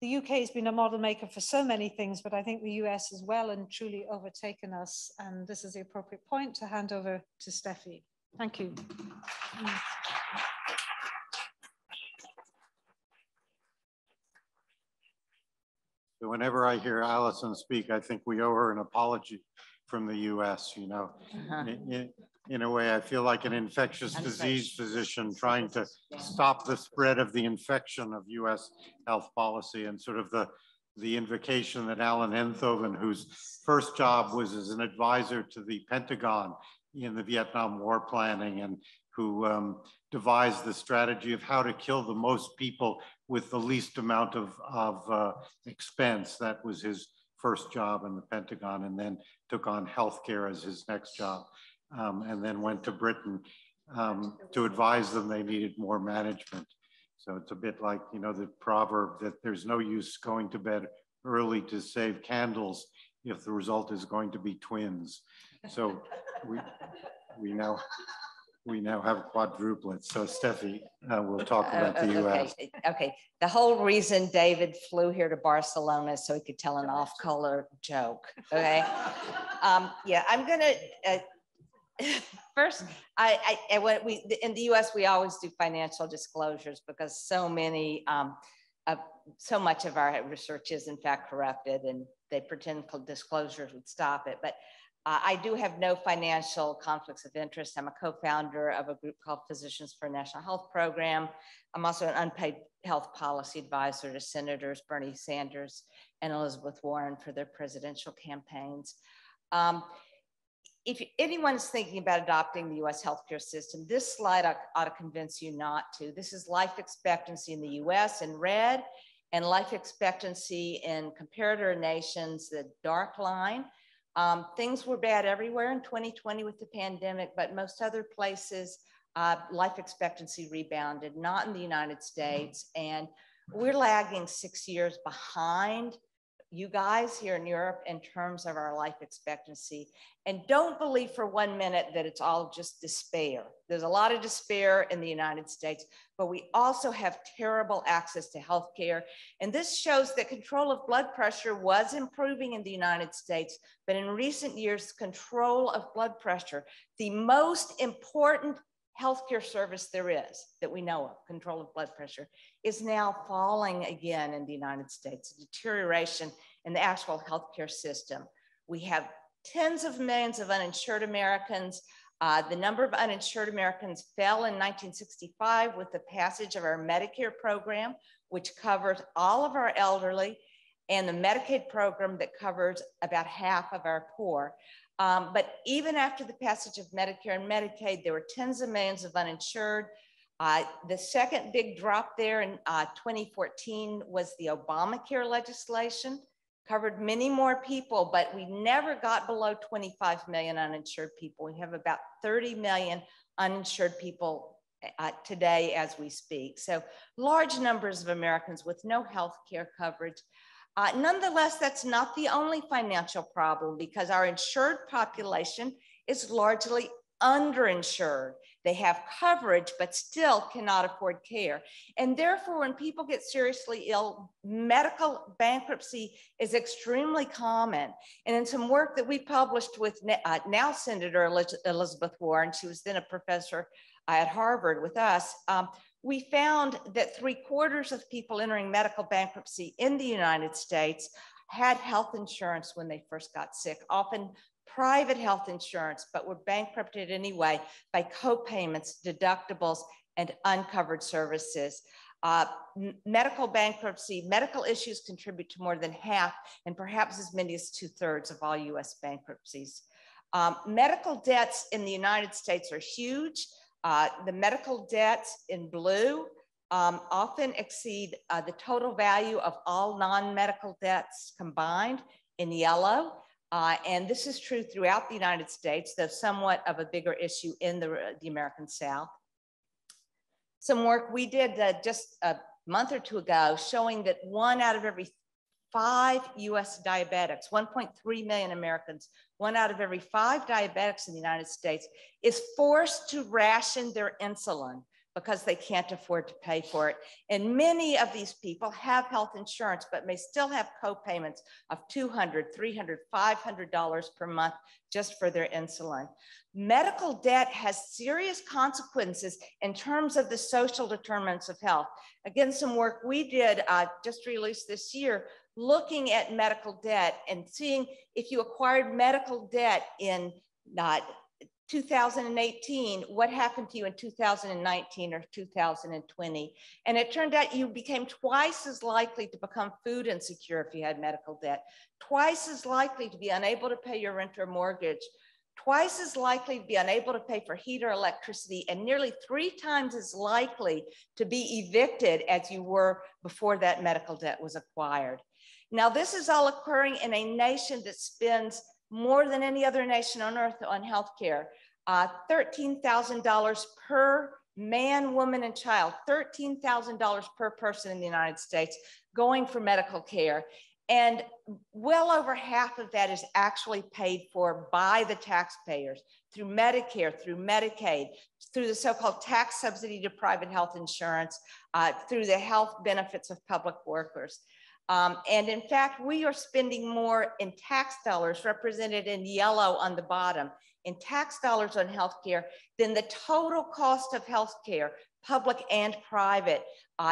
The UK has been a model maker for so many things, but I think the US has well and truly overtaken us. And this is the appropriate point to hand over to Steffie. Thank you. So whenever I hear Allyson speak, I think we owe her an apology from the US, you know. In a way, I feel like an infectious disease physician trying to stop the spread of the infection of US health policy, and sort of the invocation that Alan Enthoven, whose first job was as an advisor to the Pentagon in the Vietnam War planning, and who devised the strategy of how to kill the most people with the least amount of expense. That was his first job in the Pentagon, and then took on healthcare as his next job, and then went to Britain to advise them they needed more management. So it's a bit like, you know, the proverb that there's no use going to bed early to save candles if the result is going to be twins. So we now have quadruplets. So Steffi will talk about the US. Okay. The whole reason David flew here to Barcelona so he could tell an off-color joke. Okay. Yeah, I'm gonna first. In the US we always do financial disclosures because so much of our research is in fact corrupted, and they pretend disclosures would stop it, but. I do have no financial conflicts of interest. I'm a co-founder of a group called Physicians for a National Health Program. I'm also an unpaid health policy advisor to Senators Bernie Sanders and Elizabeth Warren for their presidential campaigns. If anyone's thinking about adopting the US healthcare system, this slide ought to convince you not to. This is life expectancy in the US in red, and life expectancy in comparator nations, the dark line. Things were bad everywhere in 2020 with the pandemic, but most other places, life expectancy rebounded, not in the United States. And We're lagging 6 years behind you guys here in Europe in terms of our life expectancy. And don't believe for 1 minute that it's all just despair. There's a lot of despair in the United States, but we also have terrible access to healthcare. And this shows that control of blood pressure was improving in the United States, but in recent years, control of blood pressure, the most important healthcare service there is that we know of, control of blood pressure, is now falling again in the United States, a deterioration in the actual healthcare system. We have tens of millions of uninsured Americans. The number of uninsured Americans fell in 1965 with the passage of our Medicare program, which covers all of our elderly, and the Medicaid program that covers about half of our poor. But even after the passage of Medicare and Medicaid, there were tens of millions of uninsured. The second big drop there in 2014 was the Obamacare legislation, covered many more people, but we never got below 25 million uninsured people. We have about 30 million uninsured people today as we speak. So large numbers of Americans with no health care coverage. Nonetheless, that's not the only financial problem because our insured population is largely underinsured. They have coverage, but still cannot afford care. And therefore, when people get seriously ill, medical bankruptcy is extremely common. And in some work that we published with now Senator Elizabeth Warren, she was then a professor at Harvard with us, we found that 3/4 of people entering medical bankruptcy in the United States had health insurance when they first got sick, often private health insurance, but were bankrupted anyway by co-payments, deductibles, and uncovered services. Medical bankruptcy, medical issues contribute to more than half and perhaps as many as 2/3 of all US bankruptcies. Medical debts in the United States are huge. The medical debts in blue often exceed the total value of all non-medical debts combined in yellow. And this is true throughout the United States, though somewhat of a bigger issue in the American South. Some work we did just a month or two ago showing that 1 out of every 5 US diabetics, 1.3 million Americans, 1 out of every 5 diabetics in the United States is forced to ration their insulin because they can't afford to pay for it. And many of these people have health insurance, but may still have co-payments of $200, $300, $500 per month just for their insulin. Medical debt has serious consequences in terms of the social determinants of health. Again, some work we did just released this year looking at medical debt and seeing if you acquired medical debt in 2018, what happened to you in 2019 or 2020? And it turned out you became twice as likely to become food insecure if you had medical debt, twice as likely to be unable to pay your rent or mortgage, twice as likely to be unable to pay for heat or electricity, and nearly 3 times as likely to be evicted as you were before that medical debt was acquired. Now, this is all occurring in a nation that spends more than any other nation on earth on healthcare. $13,000 per man, woman, and child, $13,000 per person in the United States going for medical care. And well over half of that is actually paid for by the taxpayers through Medicare, through Medicaid, through the so-called tax subsidy to private health insurance, through the health benefits of public workers. And in fact, we are spending more in tax dollars, represented in yellow on the bottom, in tax dollars on healthcare than the total cost of healthcare, public and private,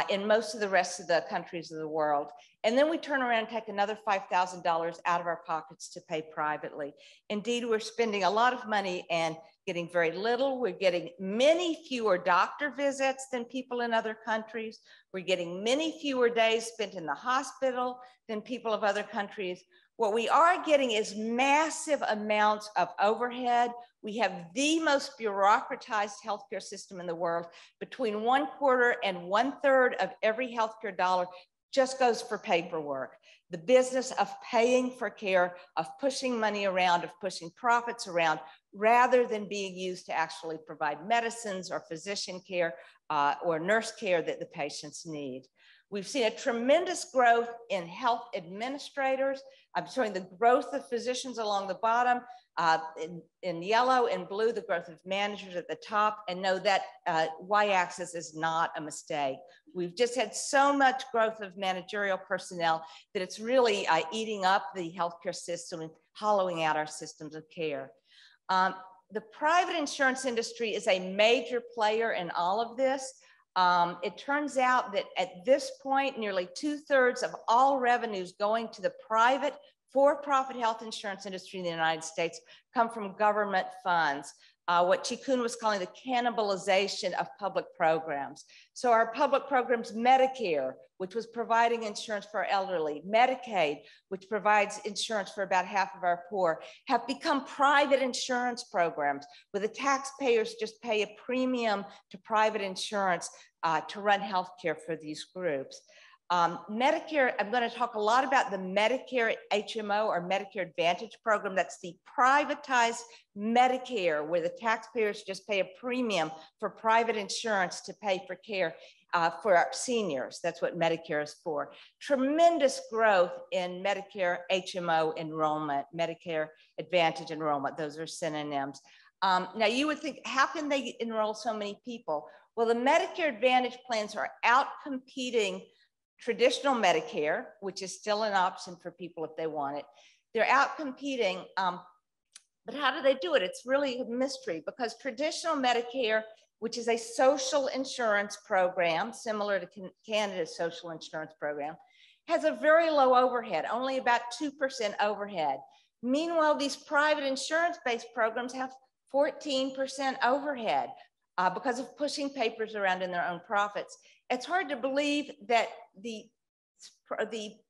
in most of the rest of the countries of the world. And then we turn around and take another $5,000 out of our pockets to pay privately. Indeed, we're spending a lot of money and getting very little. We're getting many fewer doctor visits than people in other countries. We're getting many fewer days spent in the hospital than people of other countries. What we are getting is massive amounts of overhead. We have the most bureaucratized healthcare system in the world. Between 1/4 and 1/3 of every healthcare dollar just goes for paperwork. The business of paying for care, of pushing money around, of pushing profits around, rather than being used to actually provide medicines or physician care or nurse care that the patients need. We've seen a tremendous growth in health administrators. I'm showing the growth of physicians along the bottom, in yellow and blue, the growth of managers at the top, and know that y-axis is not a mistake. We've just had so much growth of managerial personnel that it's really eating up the healthcare system and hollowing out our systems of care. The private insurance industry is a major player in all of this. It turns out that at this point, nearly 2/3 of all revenues going to the private for-profit health insurance industry in the United States come from government funds, what Chee-Khoon was calling the cannibalization of public programs. So our public programs, Medicare, which was providing insurance for our elderly, Medicaid, which provides insurance for about half of our poor, have become private insurance programs where the taxpayers just pay a premium to private insurance to run healthcare for these groups. Medicare, I'm going to talk a lot about the Medicare HMO or Medicare Advantage program. That's the privatized Medicare where the taxpayers just pay a premium for private insurance to pay for care for our seniors. That's what Medicare is for. Tremendous growth in Medicare HMO enrollment, Medicare Advantage enrollment. Those are synonyms. Now you would think, how can they enroll so many people? Well, the Medicare Advantage plans are out-competing traditional Medicare, which is still an option for people if they want it. They're out competing, but how do they do it? It's really a mystery because traditional Medicare, which is a social insurance program, similar to Canada's social insurance program, has a very low overhead, only about 2% overhead. Meanwhile, these private insurance-based programs have 14% overhead because of pushing papers around in their own profits. It's hard to believe that the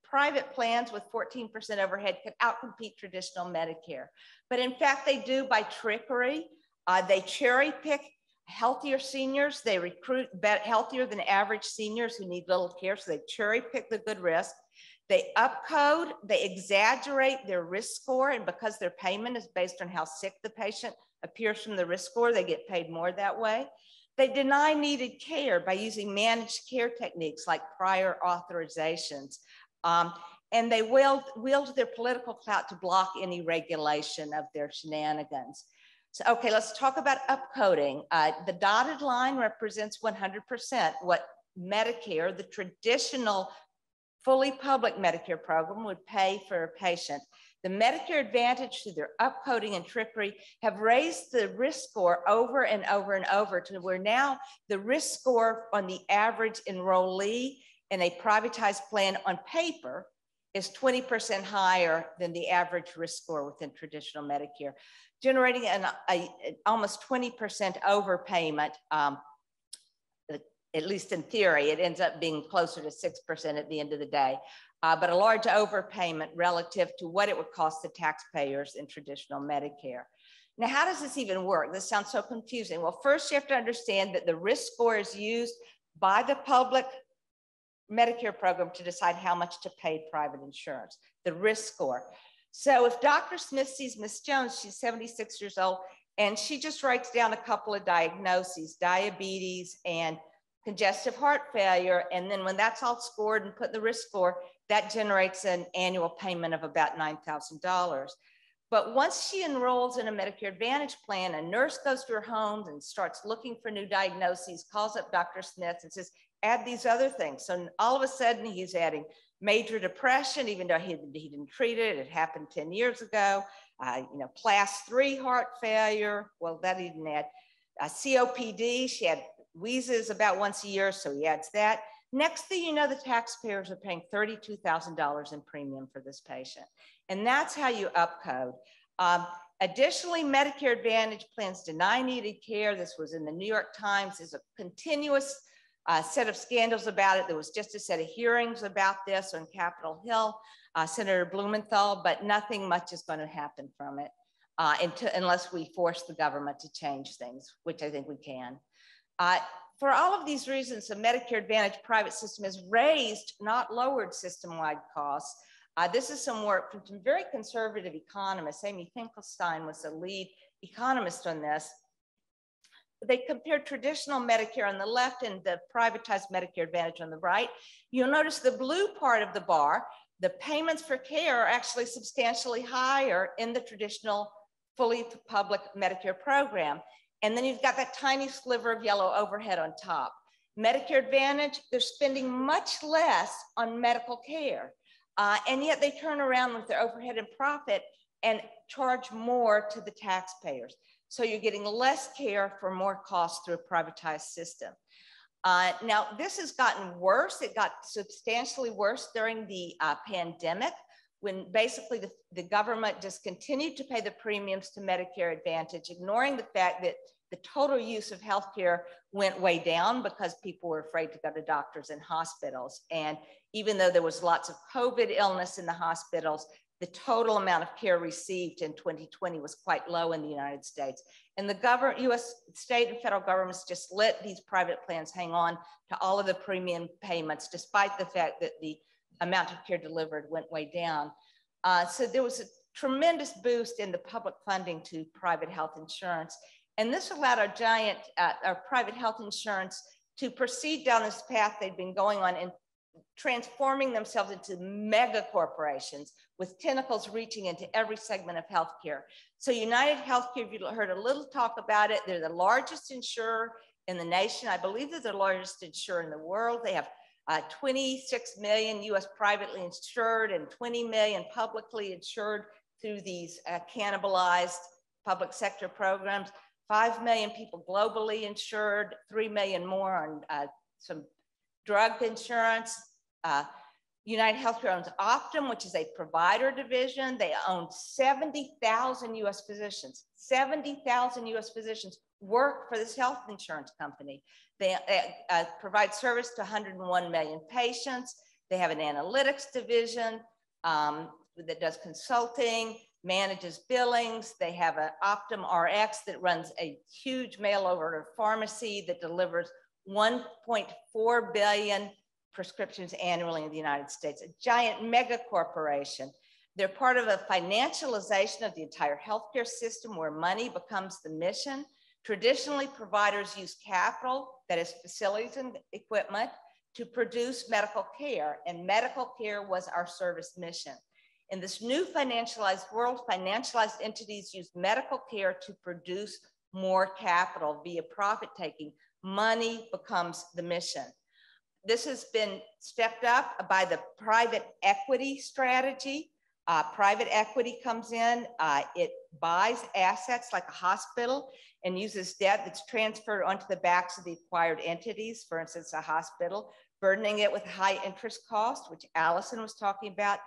private plans with 14% overhead could outcompete traditional Medicare. But in fact, they do by trickery. They cherry pick healthier seniors. They recruit healthier than average seniors who need little care. So they cherry pick the good risk. They upcode, they exaggerate their risk score. And because their payment is based on how sick the patient appears from the risk score, they get paid more that way. They deny needed care by using managed care techniques like prior authorizations. And they wield their political clout to block any regulation of their shenanigans. So, okay, let's talk about upcoding. The dotted line represents 100% what Medicare, the traditional fully public Medicare program, would pay for a patient. The Medicare Advantage, through their upcoding and trickery, have raised the risk score over and over and over to where now the risk score on the average enrollee in a privatized plan on paper is 20% higher than the average risk score within traditional Medicare, generating an almost 20% overpayment. At least in theory, it ends up being closer to 6% at the end of the day. But a large overpayment relative to what it would cost the taxpayers in traditional Medicare. Now, how does this even work? This sounds so confusing. Well, first you have to understand that the risk score is used by the public Medicare program to decide how much to pay private insurance, the risk score. So if Dr. Smith sees Miss Jones, she's 76 years old, and she just writes down a couple of diagnoses, diabetes and congestive heart failure. And then when that's all scored and put in the risk score, that generates an annual payment of about $9,000. But once she enrolls in a Medicare Advantage plan, a nurse goes to her home and starts looking for new diagnoses, calls up Dr. Smith and says, add these other things. So all of a sudden he's adding major depression, even though he didn't treat it. It happened 10 years ago. Class 3 heart failure. Well, that he didn't add. COPD, she had wheezes about once a year, so he adds that. Next thing you know, the taxpayers are paying $32,000 in premium for this patient. And that's how you upcode. Additionally, Medicare Advantage plans deny needed care. This was in the New York Times. There's a continuous set of scandals about it. There was just a set of hearings about this on Capitol Hill, Senator Blumenthal, but nothing much is going to happen from it unless we force the government to change things, which I think we can. For all of these reasons, the Medicare Advantage private system has raised, not lowered, system-wide costs. This is some work from some very conservative economists. Amy Himmelstein was the lead economist on this. they compared traditional Medicare on the left and the privatized Medicare Advantage on the right. You'll notice the blue part of the bar, the payments for care are actually substantially higher in the traditional fully public Medicare program. And then you've got that tiny sliver of yellow overhead on top. Medicare Advantage, they're spending much less on medical care. And yet they turn around with their overhead and profit and charge more to the taxpayers. So you're getting less care for more costs through a privatized system. Now, this has gotten worse. It got substantially worse during the pandemic, when basically the government just continued to pay the premiums to Medicare Advantage, ignoring the fact that the total use of healthcare went way down because people were afraid to go to doctors and hospitals. And even though there was lots of COVID illness in the hospitals, the total amount of care received in 2020 was quite low in the United States. And the US state and federal governments just let these private plans hang on to all of the premium payments, despite the fact that the amount of care delivered went way down. So there was a tremendous boost in the public funding to private health insurance. And this allowed our private health insurance to proceed down this path they'd been going on and transforming themselves into mega corporations with tentacles reaching into every segment of healthcare. So United Healthcare, if you heard a little talk about it, they're the largest insurer in the nation. I believe they're the largest insurer in the world. They have 26 million US privately insured and 20 million publicly insured through these cannibalized public sector programs. 5 million people globally insured, 3 million more on some drug insurance. United Healthcare owns Optum, which is a provider division. They own 70,000 US physicians. 70,000 US physicians work for this health insurance company. They provide service to 101 million patients. They have an analytics division that does consulting, manages billings. They have an Optum RX that runs a huge mail order pharmacy that delivers 1.4 billion prescriptions annually in the United States, a giant mega corporation. They're part of a financialization of the entire healthcare system where money becomes the mission. Traditionally, providers use capital, that is facilities and equipment, to produce medical care, and medical care was our service mission. In this new financialized world, financialized entities use medical care to produce more capital via profit taking. Money becomes the mission. This has been stepped up by the private equity strategy. Private equity comes in, it buys assets like a hospital and uses debt that's transferred onto the backs of the acquired entities, for instance, a hospital, burdening it with high interest cost, which Allyson was talking about.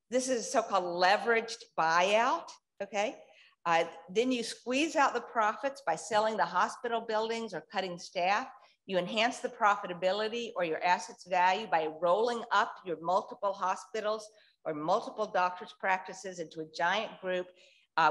This is a so-called leveraged buyout, okay? Then you squeeze out the profits by selling the hospital buildings or cutting staff. You enhance the profitability or your assets value by rolling up your multiple hospitals or multiple doctors' practices into a giant group,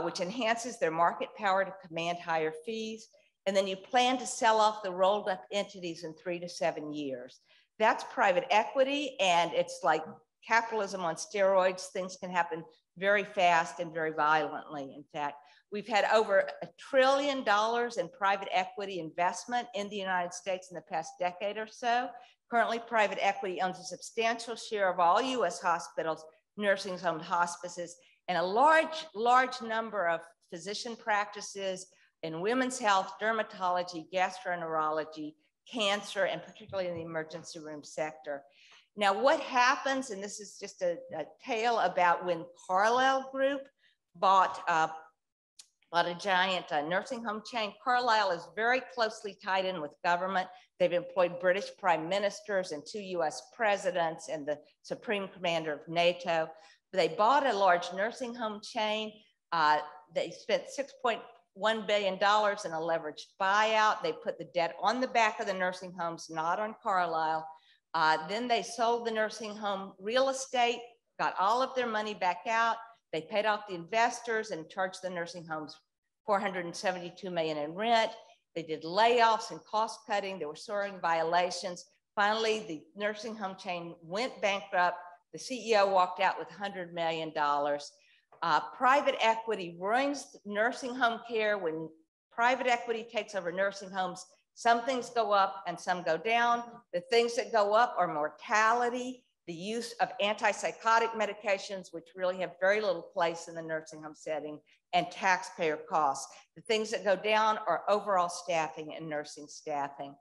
which enhances their market power to command higher fees. And then you plan to sell off the rolled up entities in 3 to 7 years. That's private equity, and it's like capitalism on steroids. Things can happen very fast and very violently. In fact, we've had over $1 trillion in private equity investment in the United States in the past decade or so. Currently, private equity owns a substantial share of all US hospitals, nursing homes, hospices, and a large number of physician practices in women's health, dermatology, gastroenterology, cancer, and particularly in the emergency room sector. Now, what happens, and this is just a tale about when Carlyle Group bought a giant nursing home chain. Carlyle is very closely tied in with government. They've employed British prime ministers and 2 US presidents and the supreme commander of NATO. They bought a large nursing home chain. They spent $6.1 billion in a leveraged buyout. They put the debt on the back of the nursing homes, not on Carlyle. Then they sold the nursing home real estate, got all of their money back out. They paid off the investors and charged the nursing homes $472 million in rent. They did layoffs and cost cutting. There were soaring violations. Finally, the nursing home chain went bankrupt. The CEO walked out with $100 million. Private equity ruins nursing home care when private equity takes over nursing homes, some things go up and some go down. The things that go up are mortality, the use of antipsychotic medications, which really have very little place in the nursing home setting, and taxpayer costs. The things that go down are overall staffing and nursing staffing.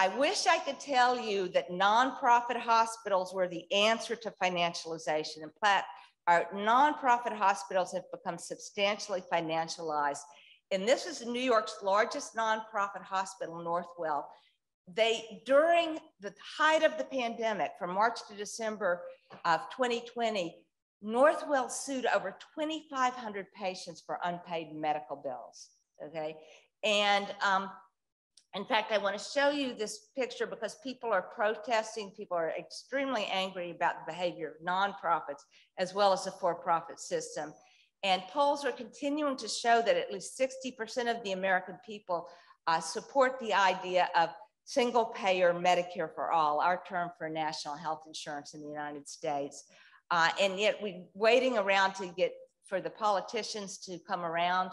I wish I could tell you that nonprofit hospitals were the answer to financialization. In fact, our nonprofit hospitals have become substantially financialized. And this is New York's largest nonprofit hospital, Northwell. During the height of the pandemic, from March to December of 2020, Northwell sued over 2,500 patients for unpaid medical bills, okay? And in fact, I want to show you this picture because people are protesting, people are extremely angry about the behavior of nonprofits as well as the for-profit system. And polls are continuing to show that at least 60% of the American people support the idea of single payer Medicare for all, our term for national health insurance in the United States. And yet we're waiting around for the politicians to come around.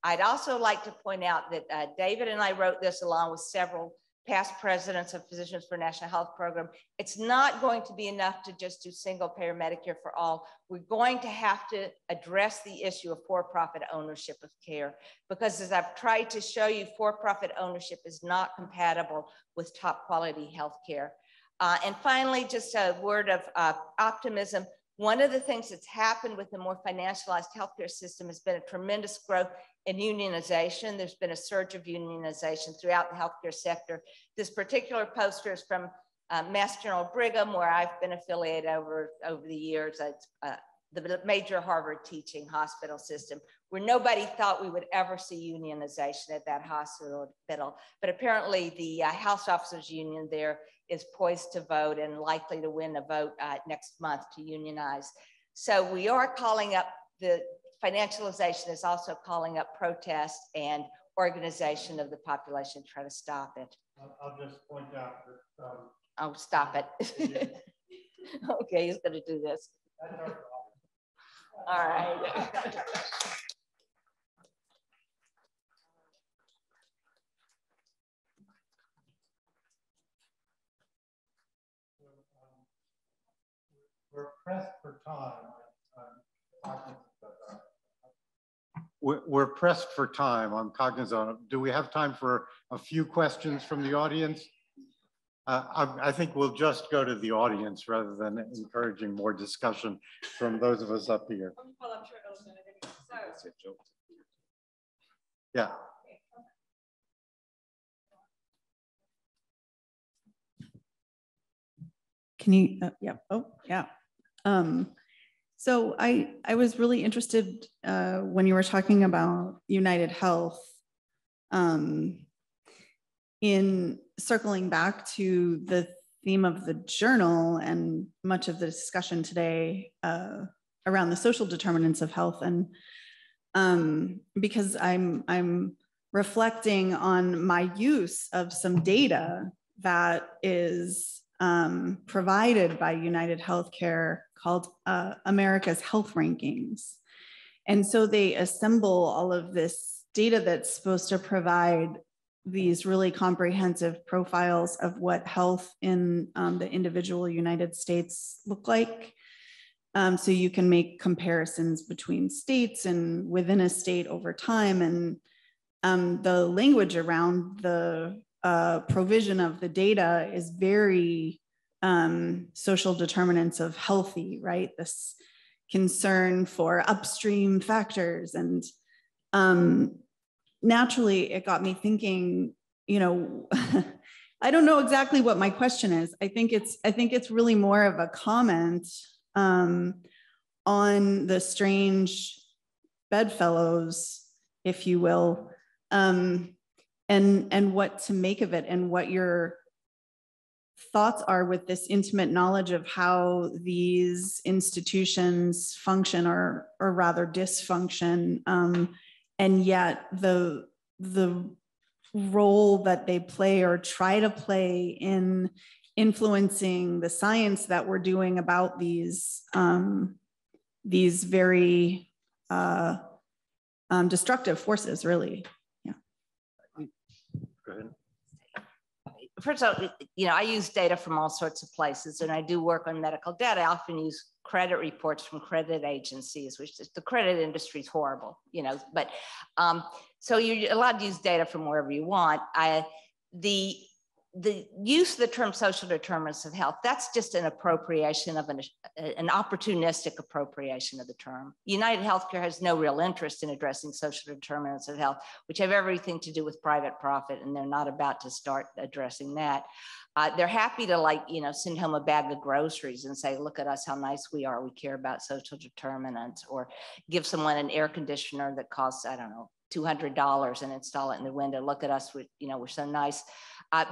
I'd also like to point out that David and I wrote this along with several past presidents of Physicians for National Health Program. It's not going to be enough to just do single payer Medicare for all. We're going to have to address the issue of for-profit ownership of care, because as I've tried to show you, for-profit ownership is not compatible with top quality healthcare. And finally, just a word of optimism. One of the things that's happened with the more financialized healthcare system has been a tremendous growth in unionization. There's been a surge of unionization throughout the healthcare sector. This particular poster is from Mass General Brigham, where I've been affiliated over the years. It's the major Harvard teaching hospital system, where nobody thought we would ever see unionization at that hospital. But apparently the House Officers Union there is poised to vote and likely to win a vote next month to unionize. So we are calling up, the financialization is also calling up protest and organization of the population to try to stop it. I'll just point out that. Oh, stop it. Okay, he's gonna do this. All right. We're pressed for time. We're pressed for time. I'm cognizant. Do we have time for a few questions from the audience? I think we'll just go to the audience rather than encouraging more discussion from those of us up here. Well, I'm sure Allyson, I think so. Yeah. Can you, yeah, oh, yeah. So I was really interested when you were talking about United Health in circling back to the theme of the journal and much of the discussion today around the social determinants of health. And because I'm reflecting on my use of some data that is provided by United Healthcare called America's Health Rankings. And so they assemble all of this data that's supposed to provide these really comprehensive profiles of what health in the individual United States look like. So you can make comparisons between states and within a state over time. And the language around the provision of the data is very social determinants of healthy, right? This concern for upstream factors. And naturally, it got me thinking, you know, I don't know exactly what my question is. I think it's really more of a comment on the strange bedfellows, if you will, and what to make of it and what your thoughts are with this intimate knowledge of how these institutions function or rather dysfunction, and yet the role that they play or try to play in influencing the science that we're doing about these very destructive forces, really. Yeah. Go ahead. First of all, I use data from all sorts of places, and I do work on medical data. I often use credit reports from credit agencies, which is, the credit industry is horrible, but so you're allowed to use data from wherever you want. The use of the term social determinants of health, that's just an appropriation of an opportunistic appropriation of the term. United Healthcare has no real interest in addressing social determinants of health, which have everything to do with private profit, and they're not about to start addressing that. They're happy to send home a bag of groceries and say, look at us, how nice we are. We care about social determinants, or give someone an air conditioner that costs, I don't know, $200 and install it in the window. Look at us, we're so nice.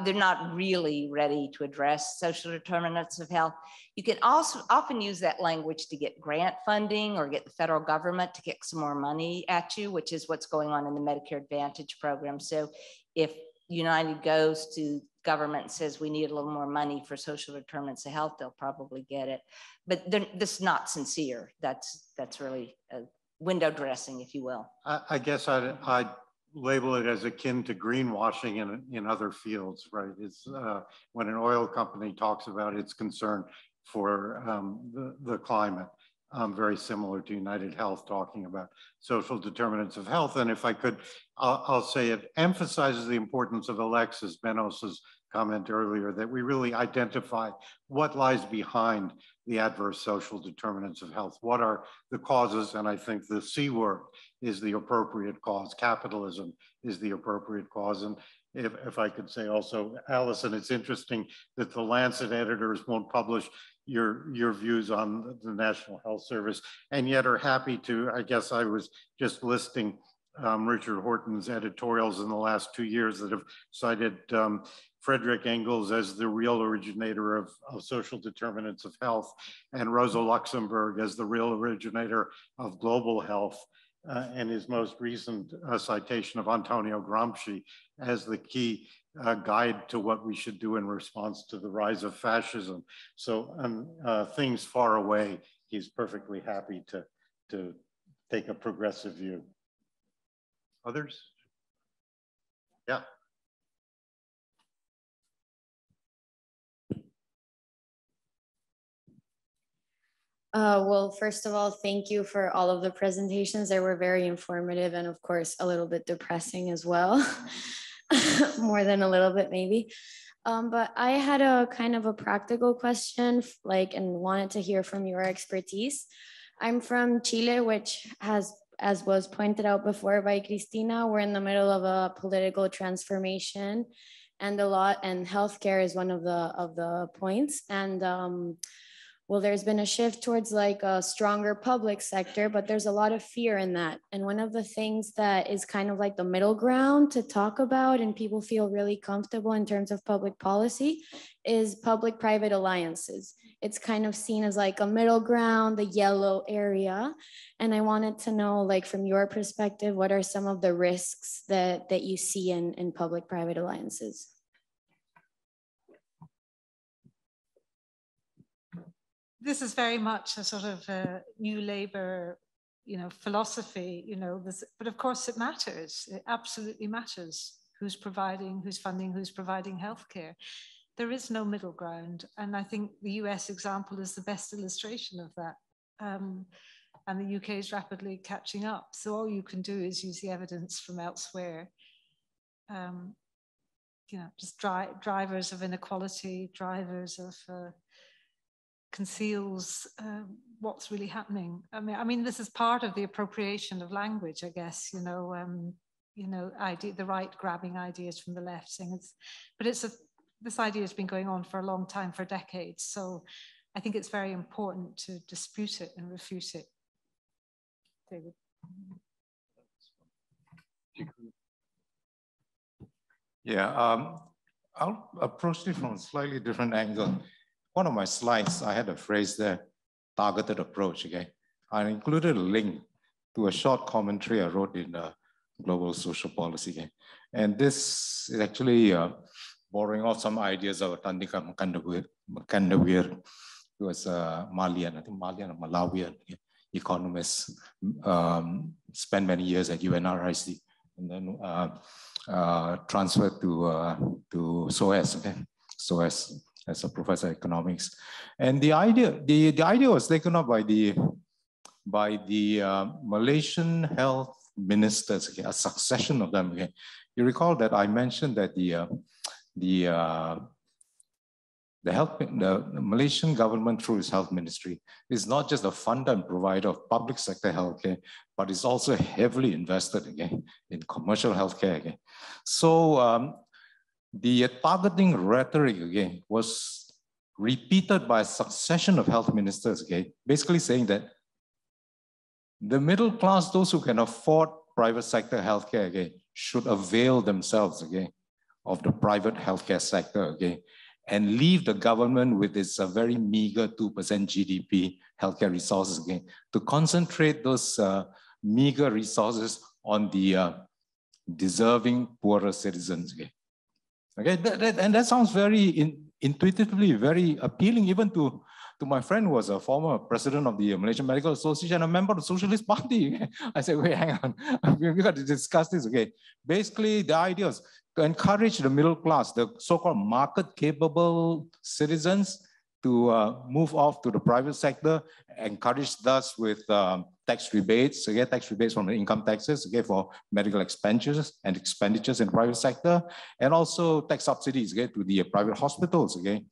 They're not really ready to address social determinants of health. You can also often use that language to get grant funding or get the federal government to kick some more money at you, which is what's going on in the Medicare Advantage program. So if United goes to government and says we need a little more money for social determinants of health, they'll probably get it. But this is not sincere. That's really a window dressing, if you will. I guess I'd label it as akin to greenwashing in other fields, right? It's when an oil company talks about its concern for the climate, very similar to United Health talking about social determinants of health. And if I could, I'll say it emphasizes the importance of Alexis Benos's comment earlier, that we really identify what lies behind the adverse social determinants of health. What are the causes? And I think the C word is the appropriate cause. Capitalism is the appropriate cause. And if I could say also, Allyson, it's interesting that the Lancet editors won't publish your views on the National Health Service, and yet are happy to. I guess I was just listing Richard Horton's editorials in the last 2 years that have cited Frederick Engels as the real originator of social determinants of health, and Rosa Luxemburg as the real originator of global health, and his most recent citation of Antonio Gramsci as the key guide to what we should do in response to the rise of fascism. So things far away, he's perfectly happy to take a progressive view. Others? Yeah. Well, first of all, thank you for all of the presentations. They were very informative and of course a little bit depressing as well, more than a little bit maybe. But I had a kind of a practical question, and wanted to hear from your expertise. I'm from Chile, which has, as was pointed out before by Cristina, we're in the middle of a political transformation, and healthcare is one of the points. And well, there's been a shift towards a stronger public sector, but there's a lot of fear in that. And one of the things that is kind of like the middle ground to talk about and people feel really comfortable in terms of public policy is public-private alliances. It's kind of seen as like a middle ground, the yellow area. And I wanted to know, from your perspective, what are some of the risks that you see in public-private alliances? This is very much a sort of a new labor, philosophy, but of course it matters. It absolutely matters who's providing, who's funding, who's providing healthcare. There is no middle ground. And I think the US example is the best illustration of that. And the UK is rapidly catching up. So all you can do is use the evidence from elsewhere. Just drivers of inequality, drivers of conceals what's really happening. I mean, this is part of the appropriation of language, I guess. The right grabbing ideas from the left, saying this idea has been going on for a long time, for decades. So I think it's very important to dispute it and refute it. David. Yeah, I'll approach it from a slightly different angle. One of my slides, I had a phrase there, targeted approach, okay? I included a link to a short commentary I wrote in Global Social Policy, okay? And this is actually borrowing off some ideas of Tandika Mkandawir, who was Malian, I think Malian or Malawian economist, spent many years at UNRIC, and then transferred to SOAS, okay? SOAS as a professor of economics. And the idea was taken up by the Malaysian health ministers, okay, a succession of them. Okay, you recall that I mentioned that the Malaysian government through its health ministry is not just a funder and provider of public sector healthcare, but is also heavily invested again in commercial healthcare again. So the targeting rhetoric again was repeated by a succession of health ministers again, basically saying that the middle class, those who can afford private sector healthcare again, should avail themselves again of the private healthcare sector again, and leave the government with its very meager 2% GDP healthcare resources again, to concentrate those meager resources on the deserving poorer citizens again. Okay, and that sounds very intuitively very appealing even to my friend who was a former president of the Malaysian Medical Association and a member of the Socialist Party. I said, wait, hang on, we got to discuss this, okay? Basically, the idea is to encourage the middle class, the so-called market-capable citizens to move off to the private sector, encourage thus with tax rebates, okay, tax rebates from the income taxes, okay, for medical expenditures in the private sector, and also tax subsidies, okay, to the private hospitals, okay.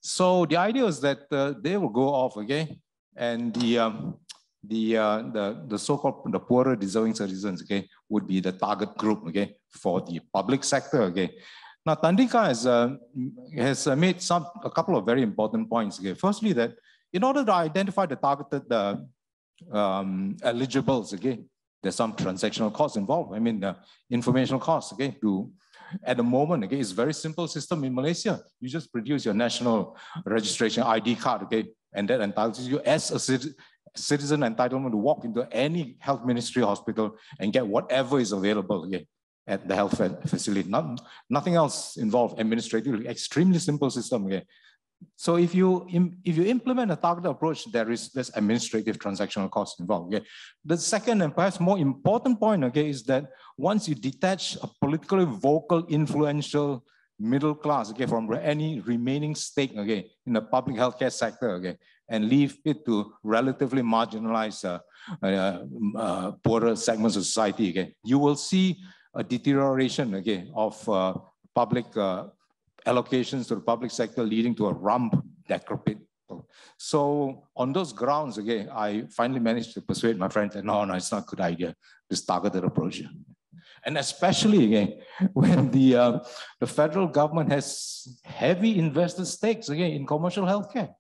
So the idea is that they will go off, okay, and the so-called the poorer deserving citizens, okay, would be the target group, okay, for the public sector, okay. Now, Tandika has made a couple of very important points, okay. Firstly, that in order to identify the targeted eligibles, okay, there's some transactional costs involved. I mean, the informational costs, okay, at the moment, okay, it's a very simple system in Malaysia. You just produce your national registration ID card, okay, and that entitles you as a citizen entitlement to walk into any health ministry hospital and get whatever is available, okay, at the health facility. Nothing else involved administratively. Extremely simple system, okay. So if you implement a targeted approach, there's administrative transactional costs involved. Okay? The second and perhaps more important point, okay, is that once you detach a politically vocal, influential middle class, okay, from any remaining stake, okay, in the public healthcare sector, okay, and leave it to relatively marginalized poorer segments of society, okay, you will see a deterioration, okay, of public allocations to the public sector, leading to a rump decrepit. So on those grounds, again, I finally managed to persuade my friends that no, it's not a good idea, this targeted approach. And especially again, when the federal government has heavy invested stakes again in commercial healthcare.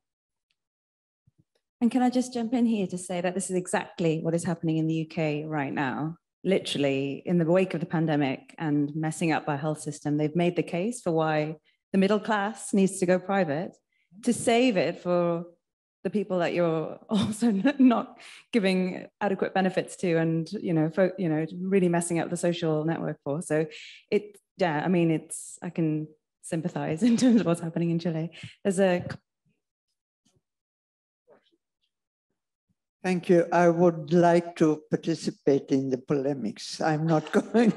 And can I just jump in here to say that this is exactly what is happening in the UK right now? Literally, in the wake of the pandemic and messing up our health system, they've made the case for why the middle class needs to go private to save it for the people that you're also not giving adequate benefits to, and really messing up the social network for. So I mean, I can sympathize in terms of what's happening in Chile. Thank you. I would like to participate in the polemics. I'm not going.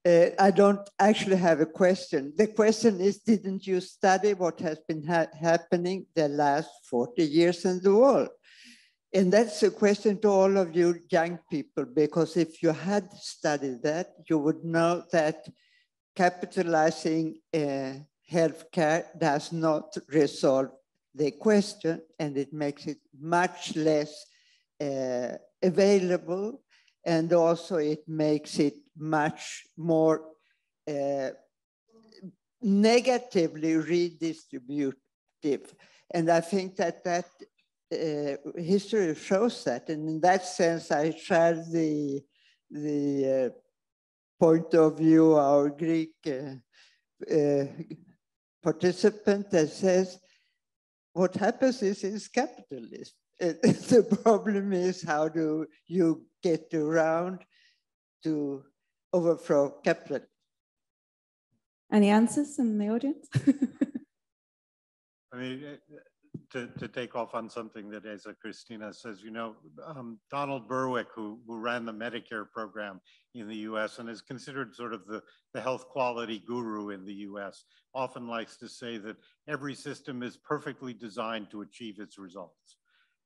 I don't actually have a question. The question is, didn't you study what has been happening the last 40 years in the world? And that's a question to all of you young people, because if you had studied that, you would know that capitalizing healthcare does not resolve the question, and it makes it much less available, and also it makes it much more negatively redistributive. And I think that history shows that, and in that sense, I share the point of view of our Greek participant that says, what happens is capitalism. The problem is, how do you get around to overthrow capitalism? Any answers in the audience? I mean, to take off on something that Esa Cristina says, you know, Donald Berwick, who ran the Medicare program in the US and is considered sort of the health quality guru in the US, often likes to say that every system is perfectly designed to achieve its results.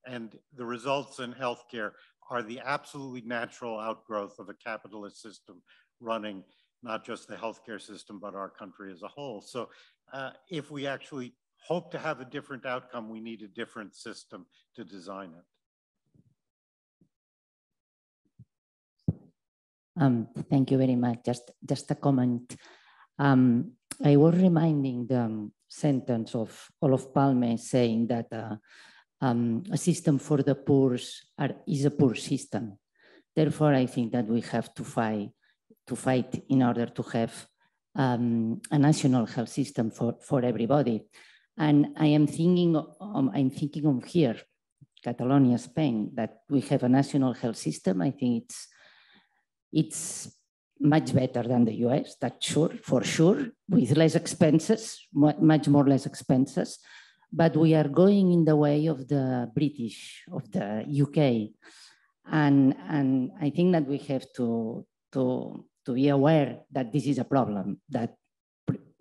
And the results in healthcare are the absolutely natural outgrowth of a capitalist system running not just the healthcare system, but our country as a whole. So if we actually hope to have a different outcome, we need a different system to design it. Thank you very much. Just a comment. I was reminding the sentence of Olof Palme saying that a system for the poor is a poor system. Therefore, I think that we have to fight in order to have a national health system for everybody. And I'm thinking of here, Catalonia, Spain, that we have a national health system. I think it's much better than the US, that's sure, for sure, with less expenses, much more less expenses. But we are going in the way of the British, of the UK. And I think that we have to be aware that this is a problem, that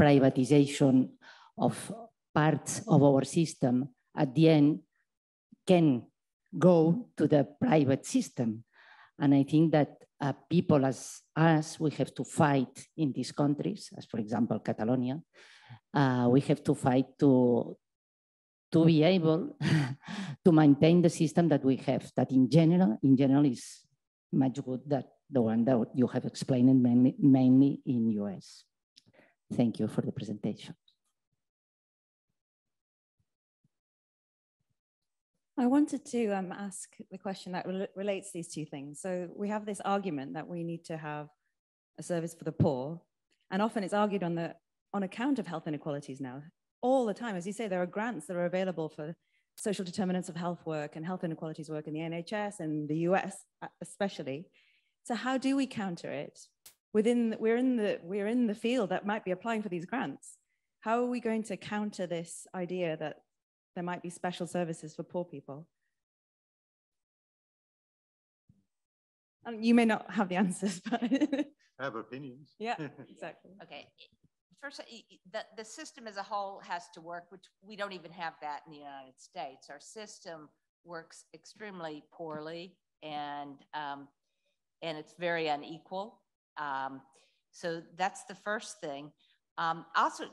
privatization of parts of our system at the end can go to the private system. And I think that people as us, we have to fight in these countries, as for example, Catalonia, we have to fight to be able to maintain the system that we have, that in general is much good than the one that you have explained mainly in US. Thank you for the presentation. I wanted to ask the question that relates these two things. So we have this argument that we need to have a service for the poor, and often it's argued on account of health inequalities now. All the time, as you say, there are grants that are available for social determinants of health work and health inequalities work in the NHS and the US especially. So how do we counter it? We're in the field that might be applying for these grants. How are we going to counter this idea that there might be special services for poor people? You may not have the answers, but I have opinions. Yeah, exactly. Okay. First, the system as a whole has to work, which we don't even have that in the United States. Our system works extremely poorly, and it's very unequal. So that's the first thing. Also,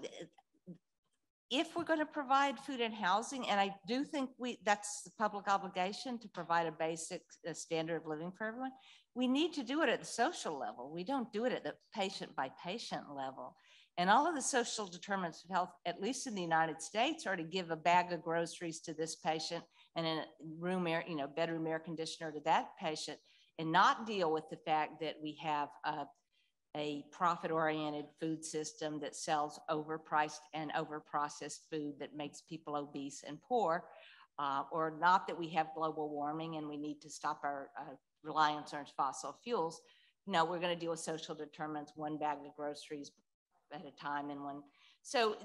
if we're going to provide food and housing, and I do think that's the public obligation to provide a basic standard of living for everyone, we need to do it at the social level. We don't do it at the patient by patient level. And all of the social determinants of health, at least in the United States, are to give a bag of groceries to this patient and a room air, bedroom air conditioner to that patient, and not deal with the fact that we have a profit-oriented food system that sells overpriced and overprocessed food that makes people obese and poor, or not that we have global warming and we need to stop our reliance on fossil fuels. No, we're going to deal with social determinants, one bag of groceries at a time and one. So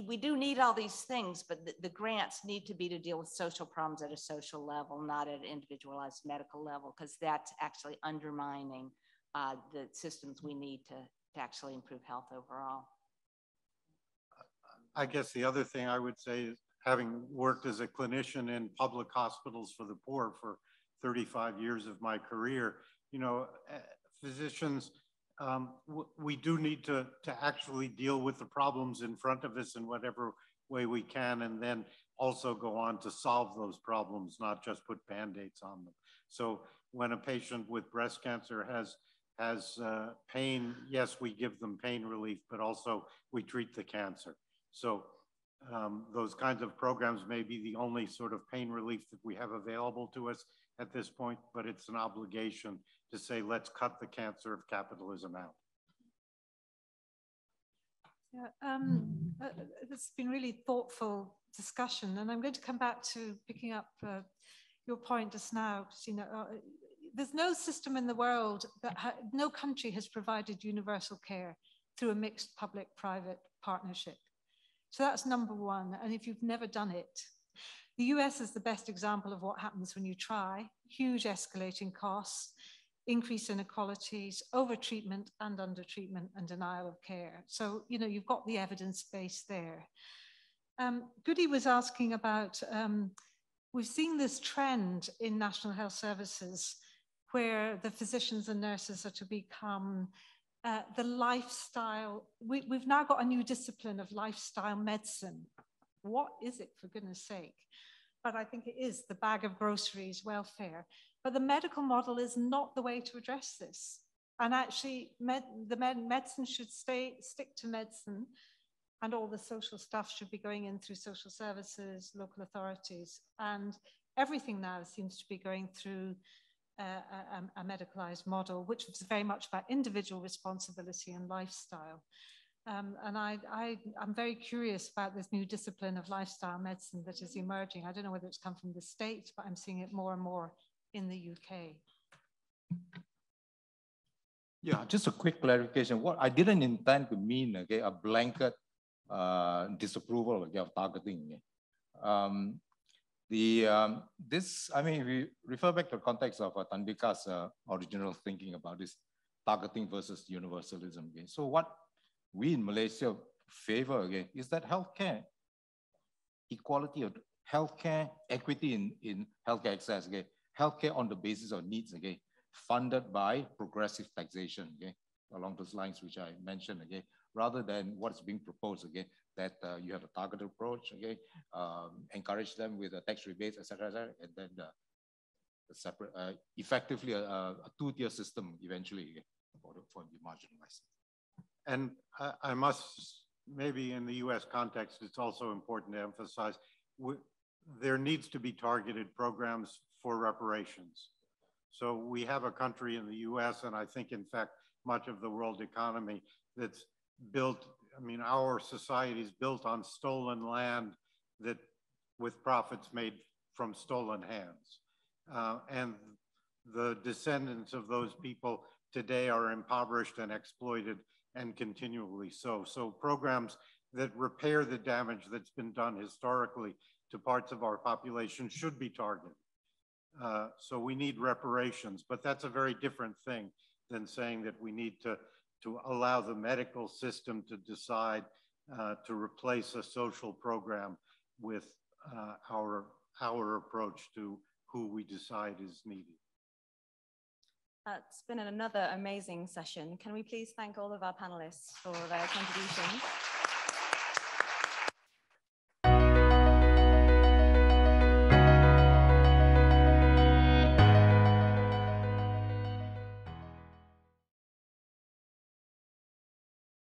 we do need all these things, but the grants need to be to deal with social problems at a social level, not at an individualized medical level, because that's actually undermining the systems we need to actually improve health overall. I guess the other thing I would say is, having worked as a clinician in public hospitals for the poor for 35 years of my career, physicians, we do need to actually deal with the problems in front of us in whatever way we can, and then also go on to solve those problems, not just put Band-Aids on them. So when a patient with breast cancer has pain, yes, we give them pain relief, but also we treat the cancer. So those kinds of programs may be the only sort of pain relief that we have available to us at this point, but it's an obligation to say, let's cut the cancer of capitalism out. Yeah, it's been really thoughtful discussion, and I'm going to come back to picking up your point just now, Christina. There's no system in the world no country has provided universal care through a mixed public-private partnership. So that's number one. And if you've never done it, The US is the best example of what happens when you try. Huge escalating costs, increase inequalities, over-treatment and under-treatment and denial of care. So, you know, you've got the evidence base there. Goody was asking about, we've seen this trend in national health services where the physicians and nurses are to become the lifestyle. We've now got a new discipline of lifestyle medicine. What is it, for goodness sake? But I think it is the bag of groceries, welfare. But the medical model is not the way to address this. And actually, medicine should stick to medicine, and all the social stuff should be going in through social services, local authorities. And everything now seems to be going through a medicalized model, which is very much about individual responsibility and lifestyle. And I'm very curious about this new discipline of lifestyle medicine that is emerging. I don't know whether it's come from the States, but I'm seeing it more and more in the UK. Yeah, just a quick clarification. What I didn't intend to mean, okay, a blanket disapproval of targeting. This, I mean, if we refer back to the context of Tandika's original thinking about this targeting versus universalism. Okay? So what we in Malaysia favor again is that healthcare equality of healthcare equity in healthcare access. Okay? Healthcare on the basis of needs. Okay? Funded by progressive taxation. Okay? Along those lines which I mentioned. Okay? Rather than what's being proposed, again, that you have a targeted approach, okay, encourage them with tax rebates, etc., and then the separate, effectively a two-tier system eventually for the marginalized. And I must, maybe in the US context, it's also important to emphasize, there needs to be targeted programs for reparations. So we have a country in the US, and I think, in fact, much of the world economy that's built, I mean, our society is built on stolen land that with profits made from stolen hands. And the descendants of those people today are impoverished and exploited, and continually so. So programs that repair the damage that's been done historically to parts of our population should be targeted. So we need reparations, but that's a very different thing than saying that we need to allow the medical system to decide to replace a social program with our approach to who we decide is needed. It's been another amazing session. Can we please thank all of our panelists for their contributions?